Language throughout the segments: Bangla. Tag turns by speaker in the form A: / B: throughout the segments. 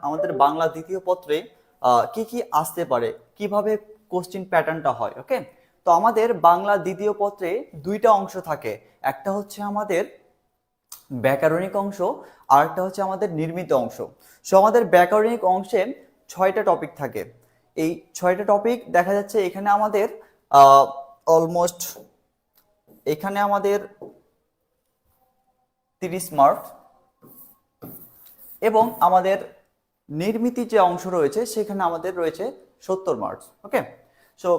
A: আমাদের বাংলা দ্বিতীয় পত্রে কি কি আসতে পারে, কিভাবে কোশ্চেন প্যাটার্নটা হয়। ওকে, তো আমাদের বাংলা দ্বিতীয় পত্রে দুইটা অংশ থাকে, একটা হচ্ছে আমাদের ব্যাকরণিক অংশ আর একটা হচ্ছে আমাদের নির্মিত অংশ। সো আমাদের ব্যাকরণিক অংশে 6টা টপিক থাকে। এই 6টা টপিক দেখা যাচ্ছে এখানে আমাদের অলমোস্ট এখানে আমাদের 30 মার্ক এবং আমাদের নির্মিতি যে অংশ রয়েছে সেখানে আমাদের রয়েছে 70 মার্কস। ওকে, সো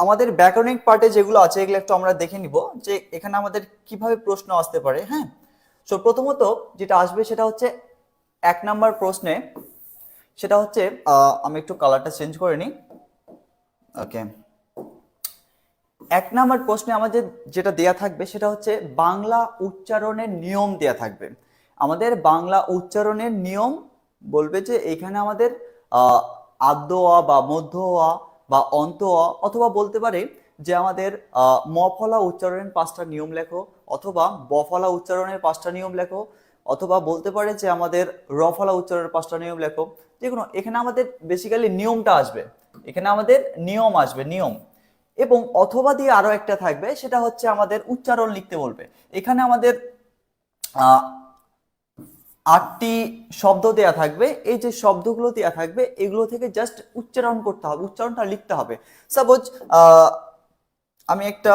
A: আমাদের ব্যাকরণিক পার্টে যেগুলো আছে এগুলো একটু আমরা দেখে নিব যে এখানে আমাদের কিভাবে প্রশ্ন আসতে পারে। হ্যাঁ, সো প্রথমত যেটা আসবে সেটা হচ্ছে 1 নাম্বার প্রশ্নে, সেটা হচ্ছে আমি একটু কালারটা চেঞ্জ করে নিই। ওকে, 1 নাম্বার প্রশ্নে আমাদের যেটা দেয়া থাকবে সেটা হচ্ছে বাংলা উচ্চারণের নিয়ম দেয়া থাকবে। আমাদের বাংলা উচ্চারণের নিয়ম বলবে যে এখানে আমাদের আদ্য অ বা মধ্য অ বা অন্ত অ, অথবা বলতে পারে যে আমাদের ম ফলা উচ্চারণের 5টা নিয়ম লেখো, অথবা ব ফলা উচ্চারণের 5টা নিয়ম লেখো, অথবা বলতে পারে যে আমাদের র ফলা উচ্চারণের 5টা নিয়ম লেখো। যেকোনো, এখানে আমাদের বেসিক্যালি নিয়মটা আসবে, এখানে আমাদের নিয়ম আসবে, নিয়ম। এবং অথবা দিয়ে আরো একটা থাকবে, সেটা হচ্ছে আমাদের উচ্চারণ লিখতে বলবে। এখানে আমাদের 8টি শব্দ দেয়া থাকবে, এই যে শব্দগুলো দেয়া থাকবে এগুলো থেকে জাস্ট উচ্চারণ করতে হবে, উচ্চারণটা লিখতে হবে। সাপোজ আমি একটা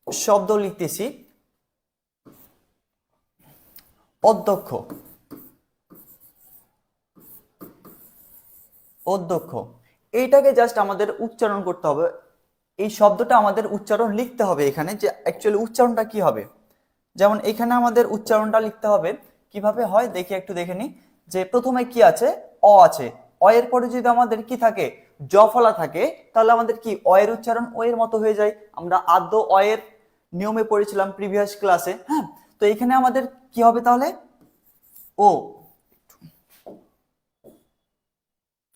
A: শব্দ লিখতেছি, অধ্যক্ষ, অধ্যক্ষ, এইটাকে জাস্ট আমাদের উচ্চারণ করতে হবে। এই শব্দটা আমাদের উচ্চারণ লিখতে হবে এখানে, যে অ্যাকচুয়ালি উচ্চারণটা কি হবে। যেমন এখানে আমাদের উচ্চারণটা লিখতে হবে, কিভাবে হয় দেখি, একটু দেখে নি। যে প্রথমে কি আছে, অ আছে, অ এর পরে যদি আমাদের কি থাকে, জ ফলা থাকে, তাহলে আমাদের কি অ এর উচ্চারণ ও এর মতো হয়ে যায়। আমরা আদ্য অ এর নিয়মে পড়েছিলাম প্রিভিয়াস ক্লাসে। হ্যাঁ, তো এখানে আমাদের কি হবে তাহলে, ও।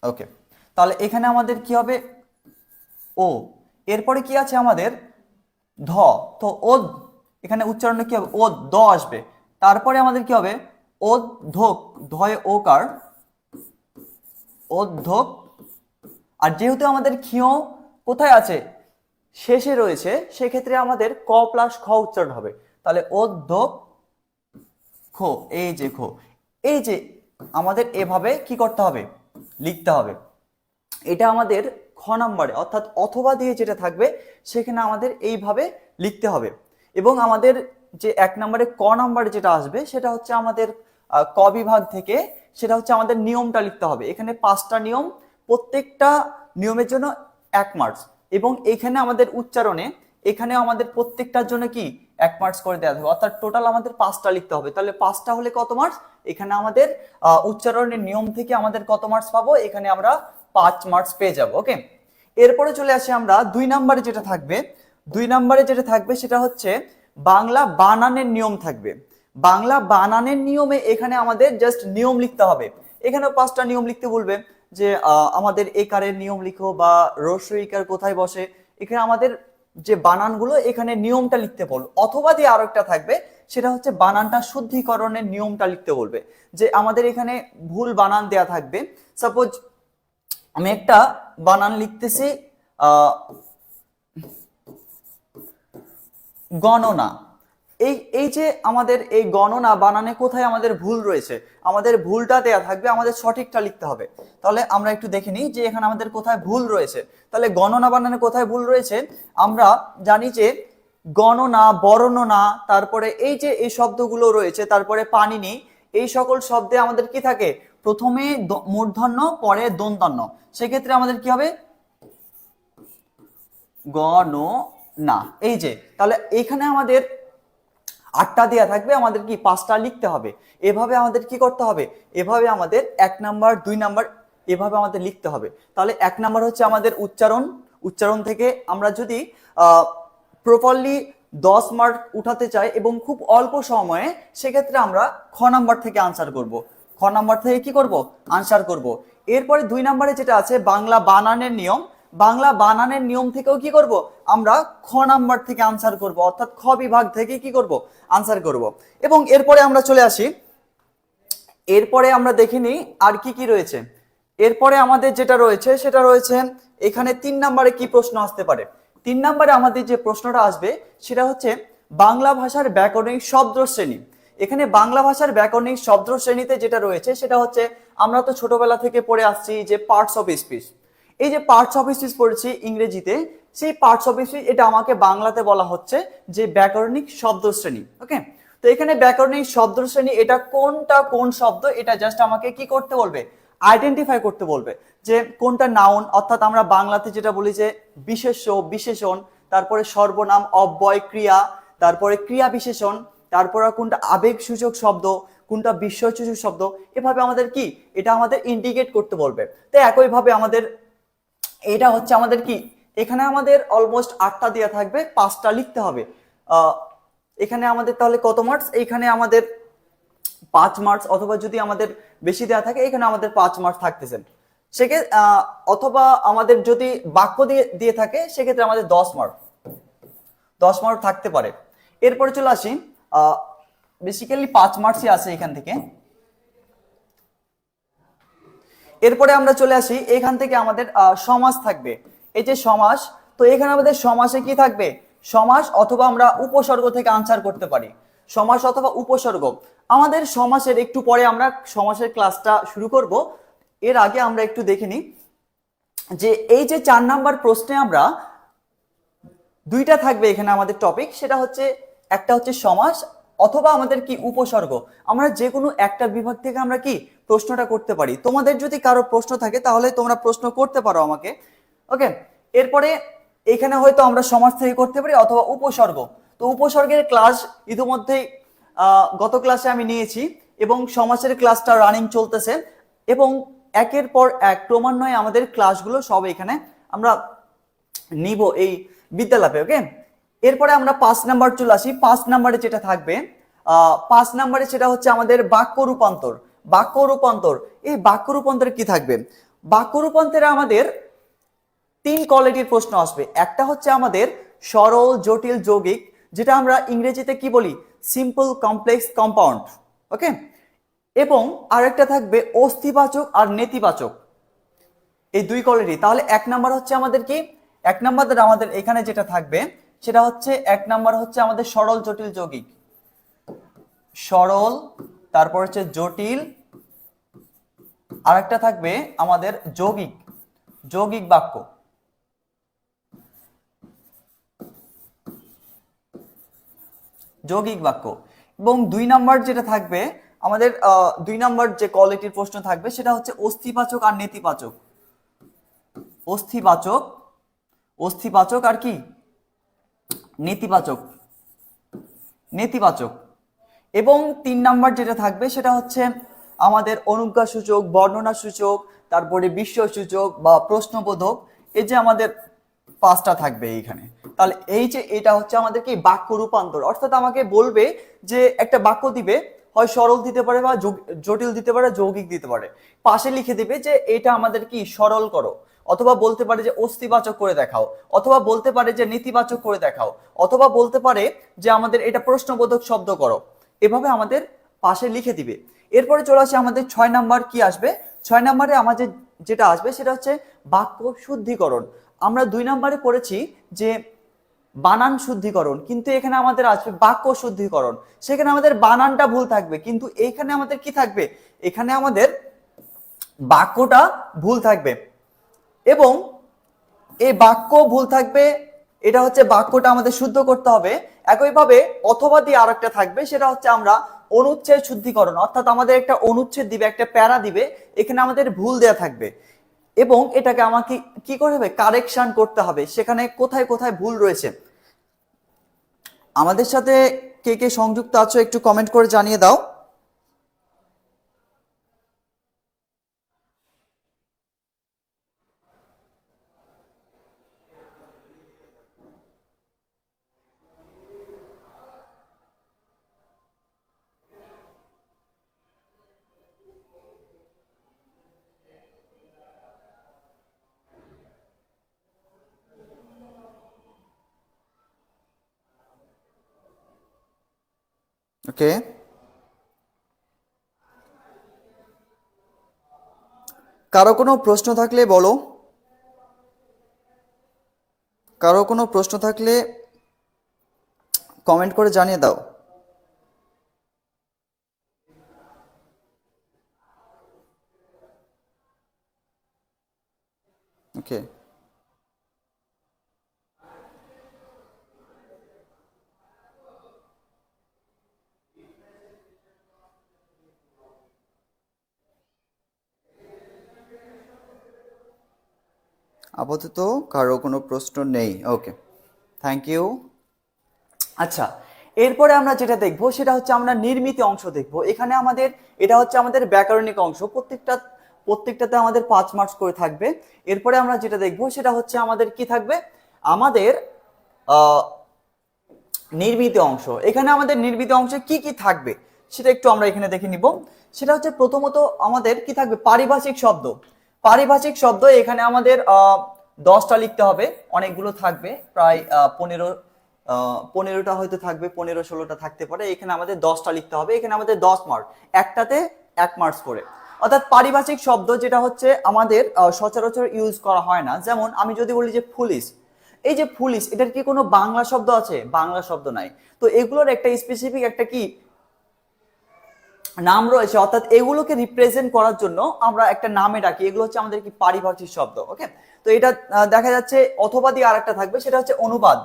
A: ওকে, তাহলে এখানে আমাদের কি হবে, ও। এরপরে কি আছে আমাদের, ধ। তো ও, এখানে উচ্চারণটা কি হবে, ও দ আসবে। তারপরে আমাদের কি হবে, অধ্যক, ধয় ওকার, অধ্যক। আর যেহেতু আমাদের ক্ষিয় কোথায় আছে, শেষে রয়েছে, সেক্ষেত্রে আমাদের ক প্লাস খ উচ্চারণ হবে। তাহলে অধ্যক খ, এই যে খ, এই যে আমাদের এভাবে কি করতে হবে, লিখতে হবে। এটা আমাদের খ নাম্বারে, অর্থাৎ অথবা দিয়ে যেটা থাকবে সেখানে আমাদের এইভাবে লিখতে হবে। এবং আমাদের যে 1 নম্বরে ক নাম্বারে যেটা আসবে সেটা হচ্ছে আমাদের ক বিভাগ থেকে, সেটা হচ্ছে আমাদের নিয়মটা লিখতে হবে। এখানে 5টা নিয়ম, প্রত্যেকটা নিয়মের জন্য 1 মার্কস। এবং এখানে আমাদের উচ্চারণে, এখানে আমাদের প্রত্যেকটার জন্য কি 1 মার্কস করে দেওয়া হবে, অর্থাৎ টোটাল আমাদের 5টা লিখতে হবে। তাহলে 5টা হলে কত মার্কস, এখানে আমাদের উচ্চারণের নিয়ম থেকে আমাদের কত মার্কস পাবো, এখানে আমরা 5 মার্কস পেয়ে যাব। ওকে, এরপরে চলে আসি আমরা 2 নম্বরে যেটা থাকবে। 2 নম্বরে যেটা থাকবে সেটা হচ্ছে বাংলা বানানের নিয়ম থাকবে। বাংলা বানানের নিয়মে এখানে আমাদের জাস্ট নিয়ম লিখতে হবে। এখানেও 5টা নিয়ম লিখতে বলবে, যে আমাদের একারের নিয়ম লিখো, বা রস্বই ইকার কোথায় বসে, এখানে আমাদের যে বানানগুলো, এখানে নিয়মটা লিখতে বলবে। অথবা দিয়ে আরো একটা থাকবে, সেটা হচ্ছে বানানটা শুদ্ধিকরণের নিয়মটা লিখতে বলবে। যে আমাদের এখানে ভুল বানান দেয়া থাকবে। সাপোজ আমি একটা বানান লিখতেছি, গণনা। এই এই যে আমাদের এই গণনা বানানে কোথায় আমাদের ভুল রয়েছে, আমাদের ভুলটা দেয়া থাকবে, আমাদের সঠিকটা লিখতে হবে। তাহলে আমরা একটু দেখে নিই যে এখানে আমাদের কোথায় ভুল রয়েছে। তাহলে গণনা বানানে কোথায় ভুল রয়েছে, আমরা জানি যে গণনা, বর্ণনা, তারপরে এই যে এই শব্দগুলো রয়েছে, তারপরে পানিনি, এই সকল শব্দে আমাদের কি থাকে, প্রথমে মূর্ধন্য, পরে দন্তান্ন। সেক্ষেত্রে আমাদের কি হবে, গণনা। এই যে, তাহলে এখানে আমাদের 8টা দেয়া থাকবে, আমাদের কি 5টা লিখতে হবে। এভাবে আমাদের কি করতে হবে, এভাবে আমাদের 1 নাম্বার 2 নাম্বার এভাবে আমাদের লিখতে হবে। তাহলে 1 নাম্বার হচ্ছে আমাদের উচ্চারণ। উচ্চারণ থেকে আমরা যদি প্রপারলি 10 মার্ক উঠাতে চাই এবং খুব অল্প সময়ে, সেক্ষেত্রে আমরা খ নাম্বার থেকে আনসার করব। খ নাম্বার থেকে কি করব, আনসার করব। এরপরে 2 নাম্বারে যেটা আছে বাংলা বানানের নিয়ম, বাংলা বানানের নিয়ম থেকেও কি করব, আমরা খ নাম্বার থেকে আনসার করব, অর্থাৎ খ বিভাগ থেকে কি করব, আনসার করব। এবং এরপরে আমরা চলে আসি এরপরে আমরা দেখে নিই আর কি কি রয়েছে। এরপরে আমাদের যেটা রয়েছে সেটা রয়েছে এখানে 3 নম্বরে কি প্রশ্ন আসতে পারে। 3 নম্বরে আমাদের যে প্রশ্নটা আসবে সেটা হচ্ছে বাংলা ভাষার ব্যাকরণিক শব্দ শ্রেণী। এখানে বাংলা ভাষার ব্যাকরণিক শব্দ শ্রেণীতে যেটা রয়েছে সেটা হচ্ছে, আমরা তো ছোটবেলা থেকে পড়ে আসছি যে পার্টস অফ স্পিচ। এই যে পার্টস অফ স্পিচ পড়েছি ইংরেজিতে, সেই পার্টস অফ স্পিচ এটা আমাকে বাংলাতে বলা হচ্ছে যে ব্যাকরণিক শব্দ শ্রেণী। ওকে, তো এখানে ব্যাকরণিক শব্দ শ্রেণী এটা কোনটা কোন শব্দ, এটা জাস্ট আমাকে কি করতে বলবে, আইডেন্টিফাই করতে বলবে যে কোনটা নাউন, অর্থাৎ আমরা বাংলাতে যেটা বলি যে বিশেষ্য, বিশেষণ, তারপরে সর্বনাম, অব্যয়, ক্রিয়া, তারপরে ক্রিয়া বিশেষণ, তারপরে কোনটা আবেগ সূচক শব্দ, কোনটা বিস্ময় সূচক শব্দ, এভাবে আমাদের কি এটা আমাদের ইন্ডিকেট করতে বলবে। তো একইভাবে আমাদের এটা হচ্ছে আমাদের কি, এখানে আমাদের অলমোস্ট 8টা দেওয়া থাকবে, 5টা লিখতে হবে। এখানে আমাদের তাহলে কত মার্কস, এইখানে আমাদের 5 মার্কস, অথবা যদি আমাদের বেশি দেওয়া থাকে এখানে আমাদের 5 মার্কস থাকতেছে সেক্ষেত্রে, অথবা আমাদের যদি বাক্য দিয়ে দিয়ে থাকে সেক্ষেত্রে আমাদের 10 মার্ক থাকতে পারে। এরপরে চলে আসি, বেসিক্যালি 5 মার্কসই আছে এখান থেকে। এরপরে আমরা চলে আসি, এখান থেকে আমাদের সমাস থাকবে। এই যে সমাস, তো এখানে আমাদের সমাসে কি থাকবে, সমাস অথবা আমরা উপসর্গ থেকে আনসার করতে পারি, সমাস অথবা উপসর্গ। আমাদের সমাসের একটু পরে আমরা সমাসের ক্লাসটা শুরু করব, এর আগে আমরা একটু দেখে নিই যে এই যে 4 নাম্বার প্রশ্নে আমরা দুইটা থাকবে এখানে আমাদের টপিক, সেটা হচ্ছে একটা হচ্ছে সমাস অথবা আমাদের কি উপসর্গ। আমরা যে কোনো একটা বিভাগ থেকে আমরা কি প্রশ্নটা করতে পারি। তোমাদের যদি কারো প্রশ্ন থাকে তাহলে তোমরা প্রশ্ন করতে পারো আমাকে। ওকে, এরপরে এখানে হয়তো আমরা সমাস থেকে করতে পারি অথবা উপসর্গ। তো উপসর্গের ক্লাস ইতিমধ্যেই গত ক্লাসে আমি নিয়েছি এবং সমাসের ক্লাসটা রানিং চলতেছে, এবং একের পর এক ক্রমান্বয়ে আমাদের ক্লাসগুলো সব এখানে আমরা নিব এই বিদ্যালয়ে। ওকে, এরপরে আমরা 5 নাম্বার চলে আসি। 5 নাম্বারে যেটা থাকবে, 5 নাম্বারে সেটা হচ্ছে আমাদের বাক্য রূপান্তর। বাক্য রূপান্তর, এই বাক্য রূপান্তরে কি থাকবে, বাক্য রূপান্তরে আমাদের 3 কোয়ালিটির প্রশ্ন আসবে। একটা হচ্ছে আমাদের সরল, জটিল, যৌগিক, যেটা আমরা ইংরেজিতে কি বলি, সিম্পল, কমপ্লেক্স, কম্পাউন্ড। ওকে, এবং আরেকটা থাকবে অস্থিবাচক আর নেতিবাচক, এই 2 কোয়ালিটি। তাহলে 1 নাম্বার হচ্ছে আমাদের কি, 1 নাম্বার আমাদের এখানে যেটা থাকবে সেটা হচ্ছে 1 নাম্বার হচ্ছে আমাদের সরল, জটিল, যৌগিক। সরল, তারপর হচ্ছে জটিল, আরেকটা থাকবে আমাদের যৌগিক, যৌগিক বাক্য। যৌগিক বাক্য। এবং 2 নাম্বার যেটা থাকবে আমাদের, 2 নাম্বার যে কোয়ালিটির প্রশ্ন থাকবে সেটা হচ্ছে অস্থিবাচক আর নেতিবাচক। অস্থিবাচক, অস্থিবাচক আর কি নেতিবাচক, নেতিবাচক। এবং 3 নাম্বার যেটা থাকবে সেটা হচ্ছে আমাদের অনুজ্ঞা সূচক, বর্ণনা সূচক, তারপরে বিস্ময় সূচক বা প্রশ্নবোধক। এই যে আমাদের 5টা থাকবে এইখানে। তাহলে এই যে এটা হচ্ছে আমাদের কি বাক্য রূপান্তর, অর্থাৎ আমাকে বলবে যে একটা বাক্য দিবে, হয় সরল দিতে পারে বা জটিল দিতে পারে, যৌগিক দিতে পারে, পাশে লিখে দিবে যে এটা আমাদের কি সরল করো, অথবা বলতে পারে যে অস্থিবাচক করে দেখাও, অথবা বলতে পারে যে নেতিবাচক করে দেখাও, অথবা বলতে পারে যে আমাদের এটা প্রশ্নবোধক শব্দ করো, এভাবে আমাদের পাশে লিখে দিবে। এরপরে চলে আসে আমাদের 6 নাম্বার কি আসবে। 6 নাম্বারে আমাদের যেটা আসবে সেটা হচ্ছে বাক্য শুদ্ধিকরণ। আমরা 2 নাম্বারে পড়েছি যে বানান শুদ্ধিকরণ, কিন্তু এখানে আমাদের আসবে বাক্য শুদ্ধিকরণ। সেখানে আমাদের বানানটা ভুল থাকবে, কিন্তু এখানে আমাদের কি থাকবে, এখানে আমাদের বাক্যটা ভুল থাকবে। এবং এই বাক্য ভুল থাকবে, এটা হচ্ছে বাক্যটা আমাদের শুদ্ধ করতে হবে। একইভাবে অথবা দিয়ে আরেকটা থাকবে, সেটা হচ্ছে আমরা অনুচ্ছেদ শুদ্ধিকরণ, অর্থাৎ আমাদের একটা অনুচ্ছেদ দিবে, একটা প্যারা দিবে, এখানে আমাদের ভুল দেয়া থাকবে এবং এটাকে আমাকে কি করতে হবে, কারেকশন করতে হবে, সেখানে কোথায় কোথায় ভুল রয়েছে। আমাদের সাথে কে কে সংযুক্ত আছো একটু কমেন্ট করে জানিয়ে দাও। ওকে, কারো কোনো প্রশ্ন থাকলে বলো, কারো কোনো প্রশ্ন থাকলে কমেন্ট করে জানিয়ে দাও। ওকে, আপাতত কারো কোনো প্রশ্ন নেই। ওকে, থ্যাংক ইউ। আচ্ছা, এরপরে আমরা যেটা দেখবো সেটা হচ্ছে আমরা নির্মিত অংশ দেখবো। এখানে আমাদের এটা হচ্ছে আমাদের ব্যাকরণিক অংশ, প্রত্যেকটাতে আমাদের 5 মার্কস করে থাকবে। এরপরে আমরা যেটা দেখবো সেটা হচ্ছে আমাদের কি থাকবে, আমাদের নির্মিত অংশ। এখানে আমাদের নির্মিত অংশে কি কি থাকবে সেটা একটু আমরা এখানে দেখে নিব। সেটা হচ্ছে প্রথমত আমাদের কি থাকবে, পারিভাষিক শব্দ। পারিভাষিক শব্দ এখানে আমাদের 10টা লিখতে হবে, অনেকগুলো থাকবে, প্রায় 15টা হয়তো থাকবে, 15-16টা থাকতে পারে। এখানে আমাদের 10টা লিখতে হবে, এখানে আমাদের 10 মার্ক, একটাতে 1 মার্কস করে। অর্থাৎ পারিভাষিক শব্দ যেটা হচ্ছে আমাদের সচরাচর ইউজ করা হয় না। যেমন আমি যদি বলি যে পুলিশ, এই যে পুলিশ, এটার কি কোনো বাংলা শব্দ আছে? বাংলা শব্দ নাই। তো এগুলোর একটা স্পেসিফিক একটা কি নাম রয়েছে, অর্থাৎ এগুলোকে রিপ্রেজেন্ট করার জন্য আমরা একটা নামে ডাকি। এগুলো হচ্ছে আমাদের কি পারিভাষিক শব্দ। ওকে, তো এটা দেখা যাচ্ছে অথবা দিয়ে আরেকটা থাকবে, সেটা হচ্ছে অনুবাদ।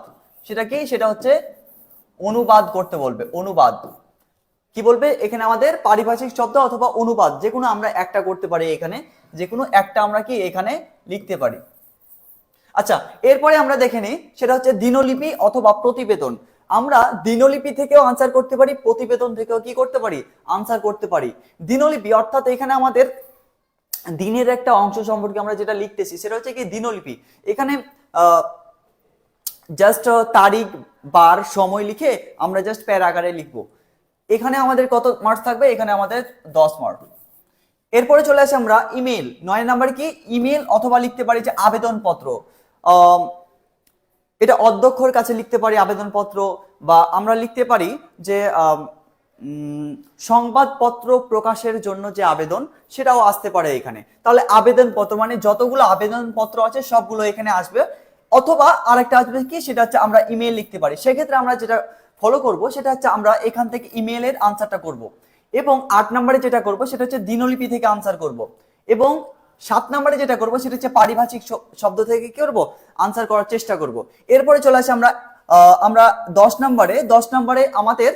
A: সেটা কি, সেটা হচ্ছে অনুবাদ করতে বলবে। অনুবাদ কি বলবে এখানে, আমাদের পারিভাষিক শব্দ অথবা অনুবাদ, যে কোনো আমরা একটা করতে পারি এখানে, যে কোনো একটা আমরা কি এখানে লিখতে পারি। আচ্ছা, এরপরে আমরা দেখে নিই, সেটা হচ্ছে দিনলিপি অথবা প্রতিবেদন। আমরা দিনলিপি থেকেও আনসার করতে পারি, প্রতিবেদন থেকেও কি করতে পারি, আনসার করতে পারি। দিনলিপি অর্থাৎ এখানে আমাদের দিনের একটা অংশ সম্পর্কে আমরা যেটা লিখতেছি সেটা হচ্ছে কি দিনলিপি। এখানে জাস্ট তারিখ, বার, সময় লিখে আমরা জাস্ট প্যারা আকারে লিখবো। এখানে আমাদের কত মার্কস থাকবে, এখানে আমাদের 10 মার্ক। এরপরে চলে আসে আমরা ইমেল। 9 নাম্বার কি, ইমেল অথবা লিখতে পারি যে আবেদনপত্র। এটা অধ্যক্ষর কাছে লিখতে পারি আবেদনপত্র, বা আমরা লিখতে পারি যে সংবাদপত্র প্রকাশের জন্য যে আবেদন, সেটাও আসতে পারে এখানে। তাহলে আবেদনপত্র মানে যতগুলো আবেদনপত্র আছে সবগুলো এখানে আসবে। অথবা আরেকটা আসবে কি, সেটা হচ্ছে আমরা ইমেল লিখতে পারি। সেক্ষেত্রে আমরা যেটা ফলো করব সেটা হচ্ছে আমরা এখান থেকে ইমেলের আনসারটা করব, এবং 8 নম্বরে যেটা করব সেটা হচ্ছে দিনলিপি থেকে আনসার করব, এবং 7 নম্বরে যেটা করব সেটা হচ্ছে পারিভাষিক শব্দ থেকে কি করব, আনসার করার চেষ্টা করব। এরপরে চলে আসে আমরা 10 নম্বরে আমাদের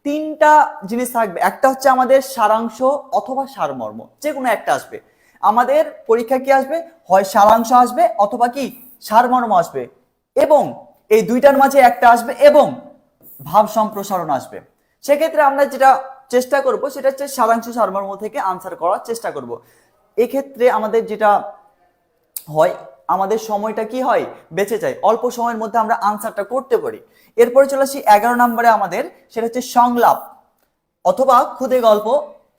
A: 3টা জিনিস থাকবে। একটা হচ্ছে আমাদের সারাংশ অথবা সারমর্ম, যে কোনো একটা আসবে। আমাদের পরীক্ষা কি আসবে, হয় সারাংশ আসবে অথবা কি সারমর্ম আসবে, এবং এই দুইটার মাঝে একটা আসবে, এবং ভাব সম্প্রসারণ আসবে। সেক্ষেত্রে আমরা যেটা চেষ্টা করব সেটা হচ্ছে সারাংশ সারমর্ম থেকে আনসার করার চেষ্টা করব। এক্ষেত্রে আমাদের যেটা হয়, আমাদের সময়টা কি হয়, বেঁচে যায়, অল্প সময়ের মধ্যে আমরা আনসারটা করতে পারি। এরপরে চলে আসি 11 নম্বরে আমাদের, সেটা হচ্ছে সংলাপ অথবা ক্ষুদে গল্প।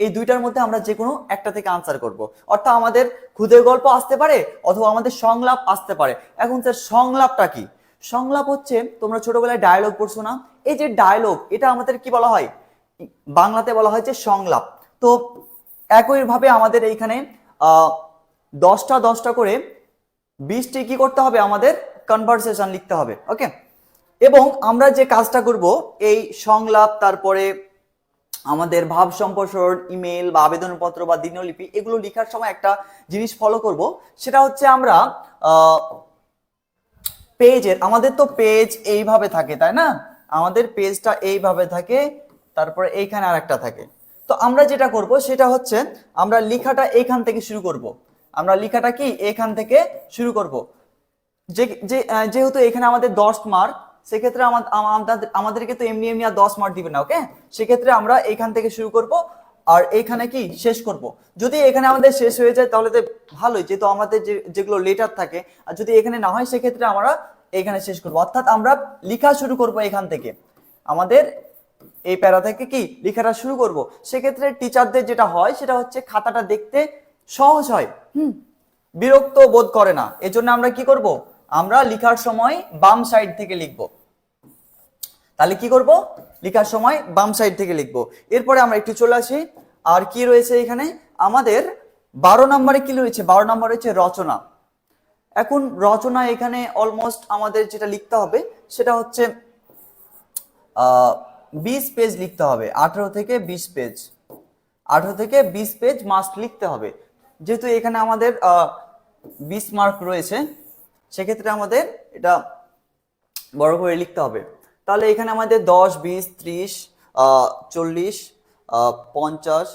A: এই দুইটার মধ্যে আমরা যে কোনো একটা থেকে আনসার করব। অর্থাৎ আমাদের ক্ষুদে গল্প আসতে পারে অথবা আমাদের সংলাপ আসতে পারে। এখন স্যার সংলাপটা কি? সংলাপ হচ্ছে, তোমরা ছোটবেলায় ডায়লগ পড়ছো না, এই যে ডায়লগ, এটা আমাদের কি বলা হয়, বাংলাতে বলা হয় যে সংলাপ। তো একইভাবে আমাদের এইখানে 10টা করে 20টি কি করতে হবে, আমাদের কনভারসেশন লিখতে হবে। ওকে, এবং আমরা যে কাজটা করব, এই সংলাপ, তারপরে আমাদের ভাব সম্প্রসারণ, ইমেল বা আবেদনপত্র বা দিনলিপি, এগুলো লেখার সময় একটা জিনিস ফলো করব, সেটা হচ্ছে আমরা পেজের, আমাদের তো পেজ এইভাবে থাকে তাই না, আমাদের পেজটা এইভাবে থাকে, তারপরে এইখানে আরেকটা থাকে। তো আমরা যেটা করব সেটা হচ্ছে আমরা লেখাটা এইখান থেকে শুরু করব। আমরা লেখাটা কি এখান থেকে শুরু করব। যেহেতু এখানে আমাদের 10 মার্ক, সেক্ষেত্রে আমাদেরকে তো এমনি এমনি আর 10 মার্ক দিবে না। ওকে, সেক্ষেত্রে আমরা এইখান থেকে শুরু করব আর এইখানে কি শেষ করব। যদি এখানে আমাদের শেষ হয়ে যায় তাহলে তো ভালোই, যেহেতু আমাদের যেগুলো লেটার থাকে, আর যদি এখানে না হয় সেক্ষেত্রে আমরা এইখানে শেষ করব। অর্থাৎ আমরা লেখা শুরু করব এখান থেকে, আমাদের এই প্যারা থেকে কি লেখাটা শুরু করব। সেক্ষেত্রে টিচারদের যেটা হয় সেটা হচ্ছে খাতাটা দেখতে সহজ হয়, বিরক্ত বোধ করে না। এজন্য আমরা কি করব, আমরা লেখার সময় বাম সাইড থেকে লিখব। তাহলে কি করব, লেখার সময় বাম সাইড থেকে লিখব। এরপরে আমরা একটু চলে আসি, আর কি রয়েছে এখানে, আমাদের 12 নম্বরে কি রয়েছে? 12 নম্বরে রয়েছে রচনা। এখন রচনা এখানে অলমোস্ট আমাদের যেটা লিখতে হবে সেটা হচ্ছে 20 পেজ লিখতে হবে, 18 থেকে 20 পেজ, 18 থেকে 20 পেজ মাস্ট লিখতে হবে। যেহেতু এখানে আমাদের 20 মার্ক রয়েছে, সেক্ষেত্রে আমাদের এটা বড় করে লিখতে হবে। তাহলে এখানে আমাদের 10, 20, 30, 40, 50,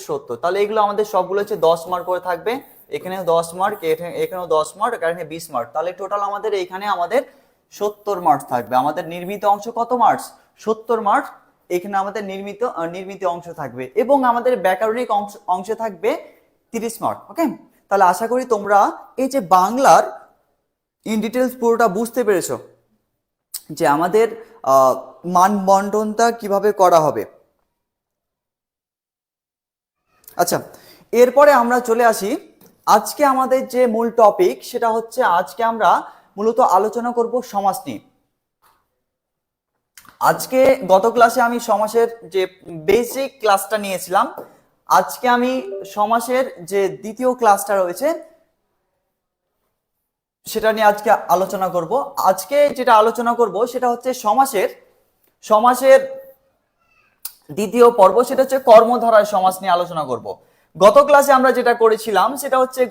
A: 70, তাহলে এগুলো আমাদের সবগুলো হচ্ছে 10 মার্ক করে থাকবে। এখানেও 10 মার্ক, এখানেও 10 মার্ক, এখানে 20 মার্ক, তাহলে টোটাল আমাদের এখানে আমাদের 70 মার্কস থাকবে। আমাদের নির্মিত অংশ কত মার্কস? 70 মার্ক এখানে আমাদের নির্মিত অংশ থাকবে, এবং আমাদের ব্যাকরণিক অংশে থাকবে 30 মার্ক। ওকে, তাহলে আশা করি তোমরা এই যে বাংলার ইন ডিটেলস পুরোটা বুঝতে পেরেছো যে আমাদের মান বন্টনটা কিভাবে করা হবে। আচ্ছা, এরপরে আমরা চলে আসি আজকে আমাদের যে মূল টপিক, সেটা হচ্ছে আজকে আমরা মূলত আলোচনা করব সমাস নিয়ে। আজকে গত ক্লাসে আমি সমাসের যে বেসিক ক্লাসটা নিয়েছিলাম, আজকে আমি সমাসের যে দ্বিতীয় ক্লাসটা রয়েছে সেটা নিয়ে আজকে আলোচনা করব। আজকে যেটা আলোচনা করব সেটা হচ্ছে সমাসের দ্বিতীয় পর্ব, সেটা হচ্ছে কর্মধারায় সমাস নিয়ে আলোচনা করব। গত ক্লাসে আমরা যেটা করেছিলাম সেটা হচ্ছে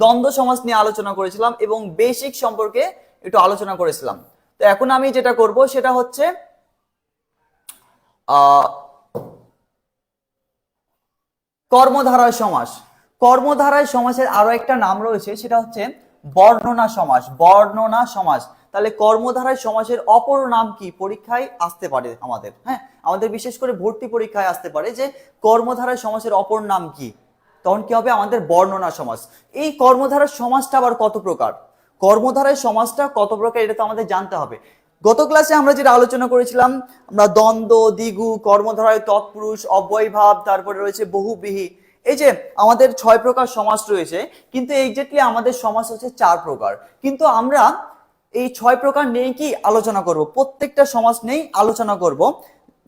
A: দ্বন্দ্ব সমাস নিয়ে আলোচনা করেছিলাম এবং বেসিক সম্পর্কে একটু আলোচনা করেছিলাম। তো এখন আমি যেটা করব সেটা হচ্ছে কর্মধারায় সমাস। কর্মধারায় সমাসের আরো একটা নাম রয়েছে, সেটা হচ্ছে বর্ণনা সমাস। বর্ণনা সমাস, তাহলে কর্মধারায় সমাসের অপর নাম কি? পরীক্ষায় আসতে পারে আমাদের, হ্যাঁ, আমাদের বিশেষ করে ভর্তি পরীক্ষায় আসতে পারে যে কর্মধারায় সমাসের অপর নাম কি। তখন কি হবে? আমাদের বর্ণনা সমাস। এই কর্মধারায় সমাসটা আবার কত প্রকার? কর্মধারায় সমাসটা কত প্রকার এটা তো আমাদের জানতে হবে। গত ক্লাসে আমরা যেটা আলোচনা করেছিলাম, আমরা দ্বন্দ্ব, দ্বিগু, কর্মধারায় তৎপুরুষ, অব্যয়ভাব, তারপরে রয়েছে বহুব্রীহি, এই যে আমাদের 6 প্রকার সমাস রয়েছে, কিন্তু এক্স্যাক্টলি আমাদের সমাস হচ্ছে 4 প্রকার। কিন্তু আমরা এই 6 প্রকার নিয়ে কি আলোচনা করব? প্রত্যেকটা সমাস নিয়েই আলোচনা করব,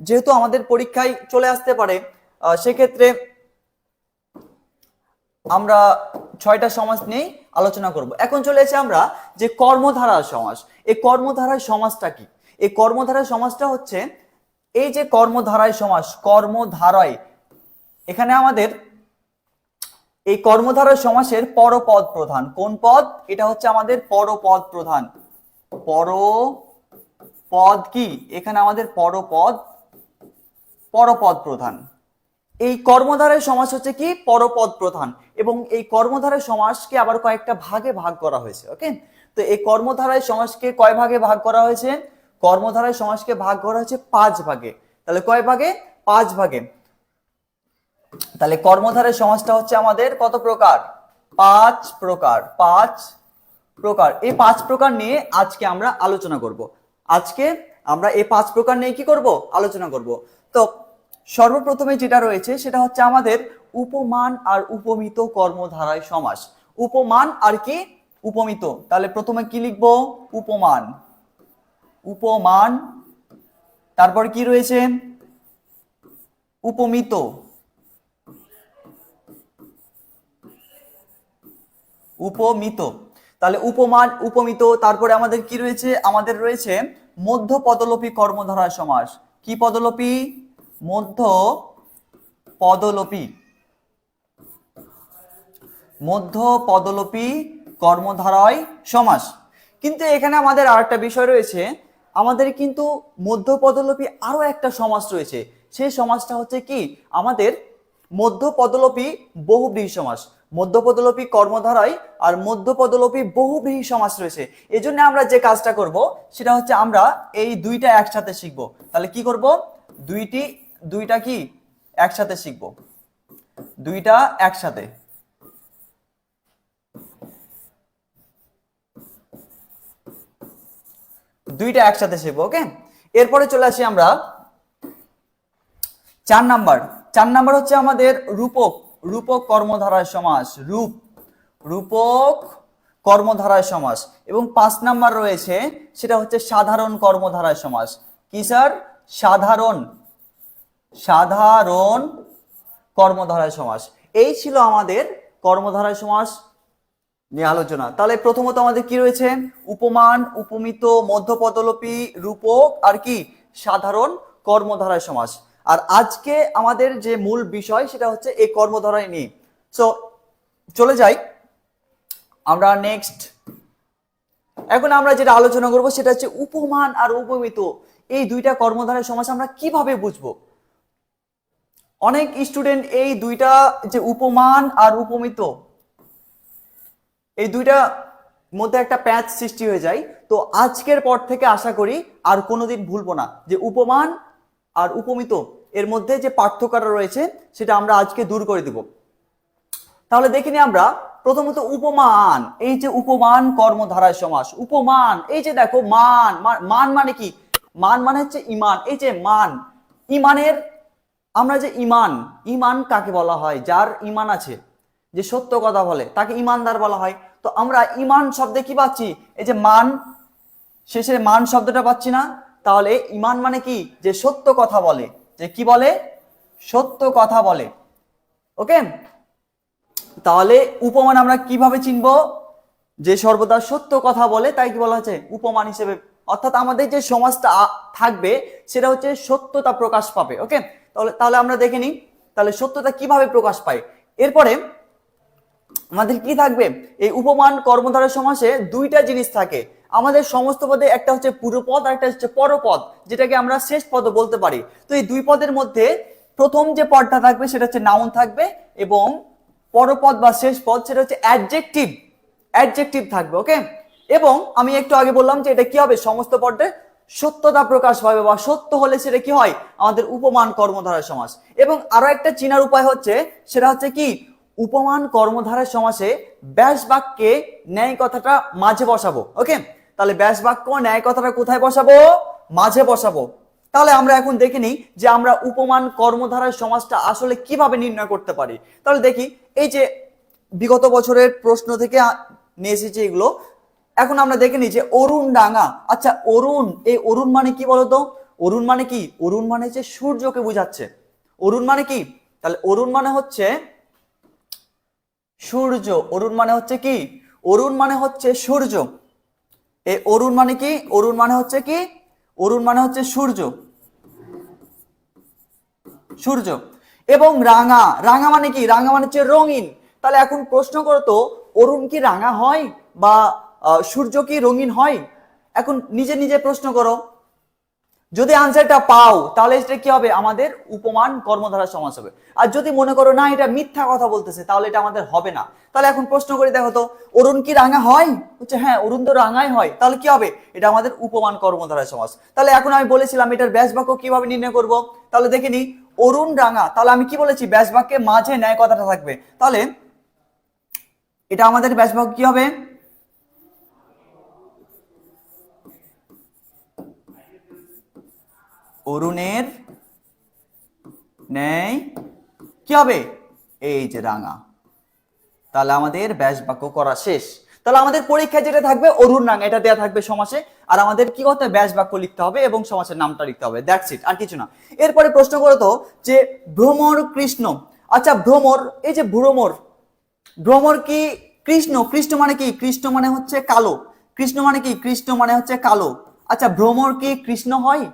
A: যেহেতু আমাদের পরীক্ষায় চলে আসতে পারে। সেক্ষেত্রে আমরা 6টা সমাস নিয়েই আলোচনা করব। এখন চলে এসে আমরা যে কর্মধারায় সমাস, এই কর্মধারায় সমাসটা কি? এই কর্মধারায় সমাসটা হচ্ছে এই যে কর্মধারায় সমাস, কর্মধারায়, এখানে আমাদের এই কর্মধারায় সমাসের পরপদ প্রধান। কোন পদ? এটা হচ্ছে আমাদের পরপদ প্রধান। পরপদ কি? এখানে আমাদের পরপদ প্রধান। এই কর্মধারায় সমাস হচ্ছে কি? পরপদ প্রধান। এবং এই কর্মধারায় সমাসকে আবার কয়েকটা ভাগে ভাগ করা হয়েছে। ওকে, তো এই কর্মধারায় সমাসকে কয় ভাগে ভাগ করা হয়েছে? কর্মধারায় সমাসকে ভাগ করা হয়েছে 5 ভাগে। তাহলে কয় ভাগে? 5 ভাগে। তাহলে কর্মধারায় সমাসটা হচ্ছে আমাদের কত প্রকার? 5 প্রকার। 5 প্রকার। এই 5 প্রকার নিয়ে আজকে আমরা আলোচনা করব। আজকে আমরা এই 5 প্রকার নিয়ে কি করব? আলোচনা করব। তো সর্বপ্রথমে যেটা রয়েছে সেটা হচ্ছে আমাদের উপমান আর উপমিত কর্মধারায় সমাস। উপমান আর কি? উপমিত। তাহলে প্রথমে কি লিখব? উপমান। উপমান, তারপর কি রয়েছে? উপমিত। উপমিত, তাহলে উপমান, উপমিত, তারপরে আমাদের কি রয়েছে? আমাদের রয়েছে মধ্য পদলোপী কর্মধারায় সমাস। কি পদলোপী? মধ্য পদলোপী। মধ্য পদলোপী কর্মধারায় সমাস। কিন্তু এখানে আমাদের আরেকটা বিষয় রয়েছে, আমাদের কিন্তু মধ্য পদলোপী আরো একটা সমাস রয়েছে। সেই সমাসটা হচ্ছে কি? আমাদের মধ্য পদলোপী বহুব্রীহি সমাস। মধ্য পদলোপী কর্মধারায় আর মধ্য পদলোপী বহুব্রীহি সমাস রয়েছে। এই জন্য আমরা যে কাজটা করব সেটা হচ্ছে আমরা এই দুইটা একসাথে শিখবো। তাহলে কি করব? দুইটা কি একসাথে শিখবো। দুইটা একসাথে। দুইটা একসাথে শিখবো। ওকে, এরপরে চলে আসি আমরা 4 নাম্বার। 4 নাম্বার হচ্ছে আমাদের রূপক কর্মধারায় সমাস। রূপক কর্মধারায় সমাস। এবং 5 নাম্বার রয়েছে, সেটা হচ্ছে সাধারণ কর্মধারায় সমাস। কি স্যার? সাধারণ কর্মধারায় সমাস। এই ছিল আমাদের কর্মধারয় সমাস নিয়ে আলোচনা। তাহলে প্রথমত আমাদের কি রয়েছে? উপমান, উপমিত, মধ্যপদলোপী, রূপক আর কি সাধারণ কর্মধারয় সমাস। আর আজকে আমাদের যে মূল বিষয় সেটা হচ্ছে এই কর্মধারয় নিয়ে। সো চলে যাই আমরা নেক্সট। এখন আমরা যেটা আলোচনা করব সেটা হচ্ছে উপমান আর উপমিত, এই দুইটা কর্মধারয় সমাস আমরা কিভাবে বুঝবো। অনেক স্টুডেন্ট এই দুইটা যে উপমান আর উপমিত, এই দুইটা মধ্যে একটা প্যাচ সৃষ্টি হয়ে যায়। তো আজকের পর থেকে আশা করি আর কোনোদিন ভুলবো না যে উপমান আর উপমিত এর মধ্যে যে পার্থক্যটা রয়েছে সেটা আমরা আজকে দূর করে দিব। তাহলে দেখিনি আমরা প্রথমত উপমান, এই যে উপমান কর্মধারয় সমাস। উপমান, এই যে দেখো মান, মান মানে কি? মান মানে হচ্ছে ইমান। এই যে মান, ইমানের, আমরা যে ইমান, ইমান কাকে বলা হয়? যার ইমান আছে, যে সত্য কথা বলে তাকে ইমানদার বলা হয়। তো আমরা ইমান শব্দে কি পাচ্ছি? এই যে মান, শেষে মান শব্দটা পাচ্ছি না? তাহলে ইমান মানে কি? যে সত্য কথা বলে। যে কি বলে? সত্য কথা বলে। ওকে, তাহলে উপমান আমরা কিভাবে চিনবো? যে সর্বদা সত্য কথা বলে তাই কি বলা হচ্ছে? উপমান হিসেবে। অর্থাৎ আমাদের যে সমাজটা থাকবে সেটা হচ্ছে সত্যতা প্রকাশ পাবে। ওকে, তাহলে আমরা দেখে নিই তাহলে সত্যতা কিভাবে প্রকাশ পায়। এরপরে আমাদের কি থাকবে? এই উপমান কর্মধারয় সমাসে দুইটা জিনিস থাকে আমাদের সমস্ত পদে, একটা হচ্ছে পূর্বপদ আর একটা হচ্ছে পরপদ, যেটাকে আমরা শেষ পদ বলতে পারি। তো এই দুই পদের মধ্যে প্রথম যে পদটা থাকবে সেটা হচ্ছে নাউন থাকবে, এবং পরপদ বা শেষ পদ সেটা হচ্ছে অ্যাডজেক্টিভ, অ্যাডজেক্টিভ থাকবে। ওকে, এবং আমি একটু আগে বললাম যে এটা কি হবে? সমস্ত পদে সত্যতা প্রকাশ পাবে বা সত্য হলে সেটা কি হয়? আমাদের উপমান কর্মধারয় সমাস। এবং আরো একটা চিনার উপায় হচ্ছে, সেটা হচ্ছে কি? উপমান কর্মধারয় সমাসে ব্যাস বাক্যে ন্যায় কথাটা মাঝে বসাবো। ওকে, তাহলে ব্যাস বাক্য ন্যায় কথাটা কোথায় বসাবো? মাঝে বসাবো। তাহলে আমরা এখন দেখে নিই যে আমরা উপমান কর্মধারয় সমাসটা আসলে কিভাবে নির্ণয় করতে পারি। তাহলে দেখি, এই যে বিগত বছরের প্রশ্ন থেকে নিয়ে এসেছি এগুলো। এখন আমরা দেখে নিই যে অরুণ ডাঙা। আচ্ছা, অরুণ, এই অরুণ মানে কি বলতো? অরুণ মানে কি? অরুণ মানে যে সূর্যকে বোঝাচ্ছে। অরুণ মানে কি? তাহলে অরুণ মানে হচ্ছে সূর্য। অরুণ মানে হচ্ছে কি? অরুণ মানে হচ্ছে সূর্য। এই অরুণ মানে কি? অরুণ মানে হচ্ছে কি? অরুণ মানে হচ্ছে সূর্য, সূর্য। এবং রাঙা, রাঙা মানে কি? রাঙা মানে হচ্ছে রঙিন। তাহলে এখন প্রশ্ন করো তো, অরুণ কি রাঙা হয় বা সূর্য কি রঙিন হয়? এখন নিজে নিজে প্রশ্ন করো। যদি আনসারটা পাও তাহলে এটা কি হবে? আমাদের উপমান কর্মধারয় সমাস হবে। আর যদি মনে করো না এটা মিথ্যা কথা বলতেছে, তাহলে এটা আমাদের হবে না। তাহলে এখন প্রশ্ন করে দেখো তো, অরুণ কি রাঙা হয়? হচ্ছে হ্যাঁ, অরুণ তো রাঙাই হয়। তাহলে কি হবে? এটা আমাদের উপমান কর্মধারয় সমাস। তাহলে এখন আমি বলেছিলাম এটার ব্যাস বাক্য কিভাবে নির্ণয় করব। তাহলে দেখে নি, অরুণ রাঙা, তাহলে আমি কি বলেছি? ব্যাস বাক্যে মাঝে ন্যায় কথাটা থাকবে। তাহলে এটা আমাদের ব্যাস বাক্য কি হবে? অরুণের ন্যায় কি হবে? এই যে রাঙা। তাহলে আমাদের ব্যাস বাক্য করা শেষ। তাহলে আমাদের পরীক্ষায় যেটা থাকবে অরুণ রাঙা, এটা দেওয়া থাকবে সমাসে। আর আমাদের কি করতে হবে? ব্যাস বাক্য লিখতে হবে এবং সমাসের নামটা লিখতে হবে। দ্যাটস ইট, আর কিছু না। এরপরে প্রশ্ন করো তো যে ভ্রমর কৃষ্ণ। আচ্ছা, ভ্রমর, এই যে ভ্রমর, ভ্রমর কি কৃষ্ণ? কৃষ্ণ মানে কি? কৃষ্ণ মানে হচ্ছে কালো। কৃষ্ণ মানে কি? কৃষ্ণ মানে হচ্ছে কালো। আচ্ছা, ভ্রমর কি কৃষ্ণ হয়?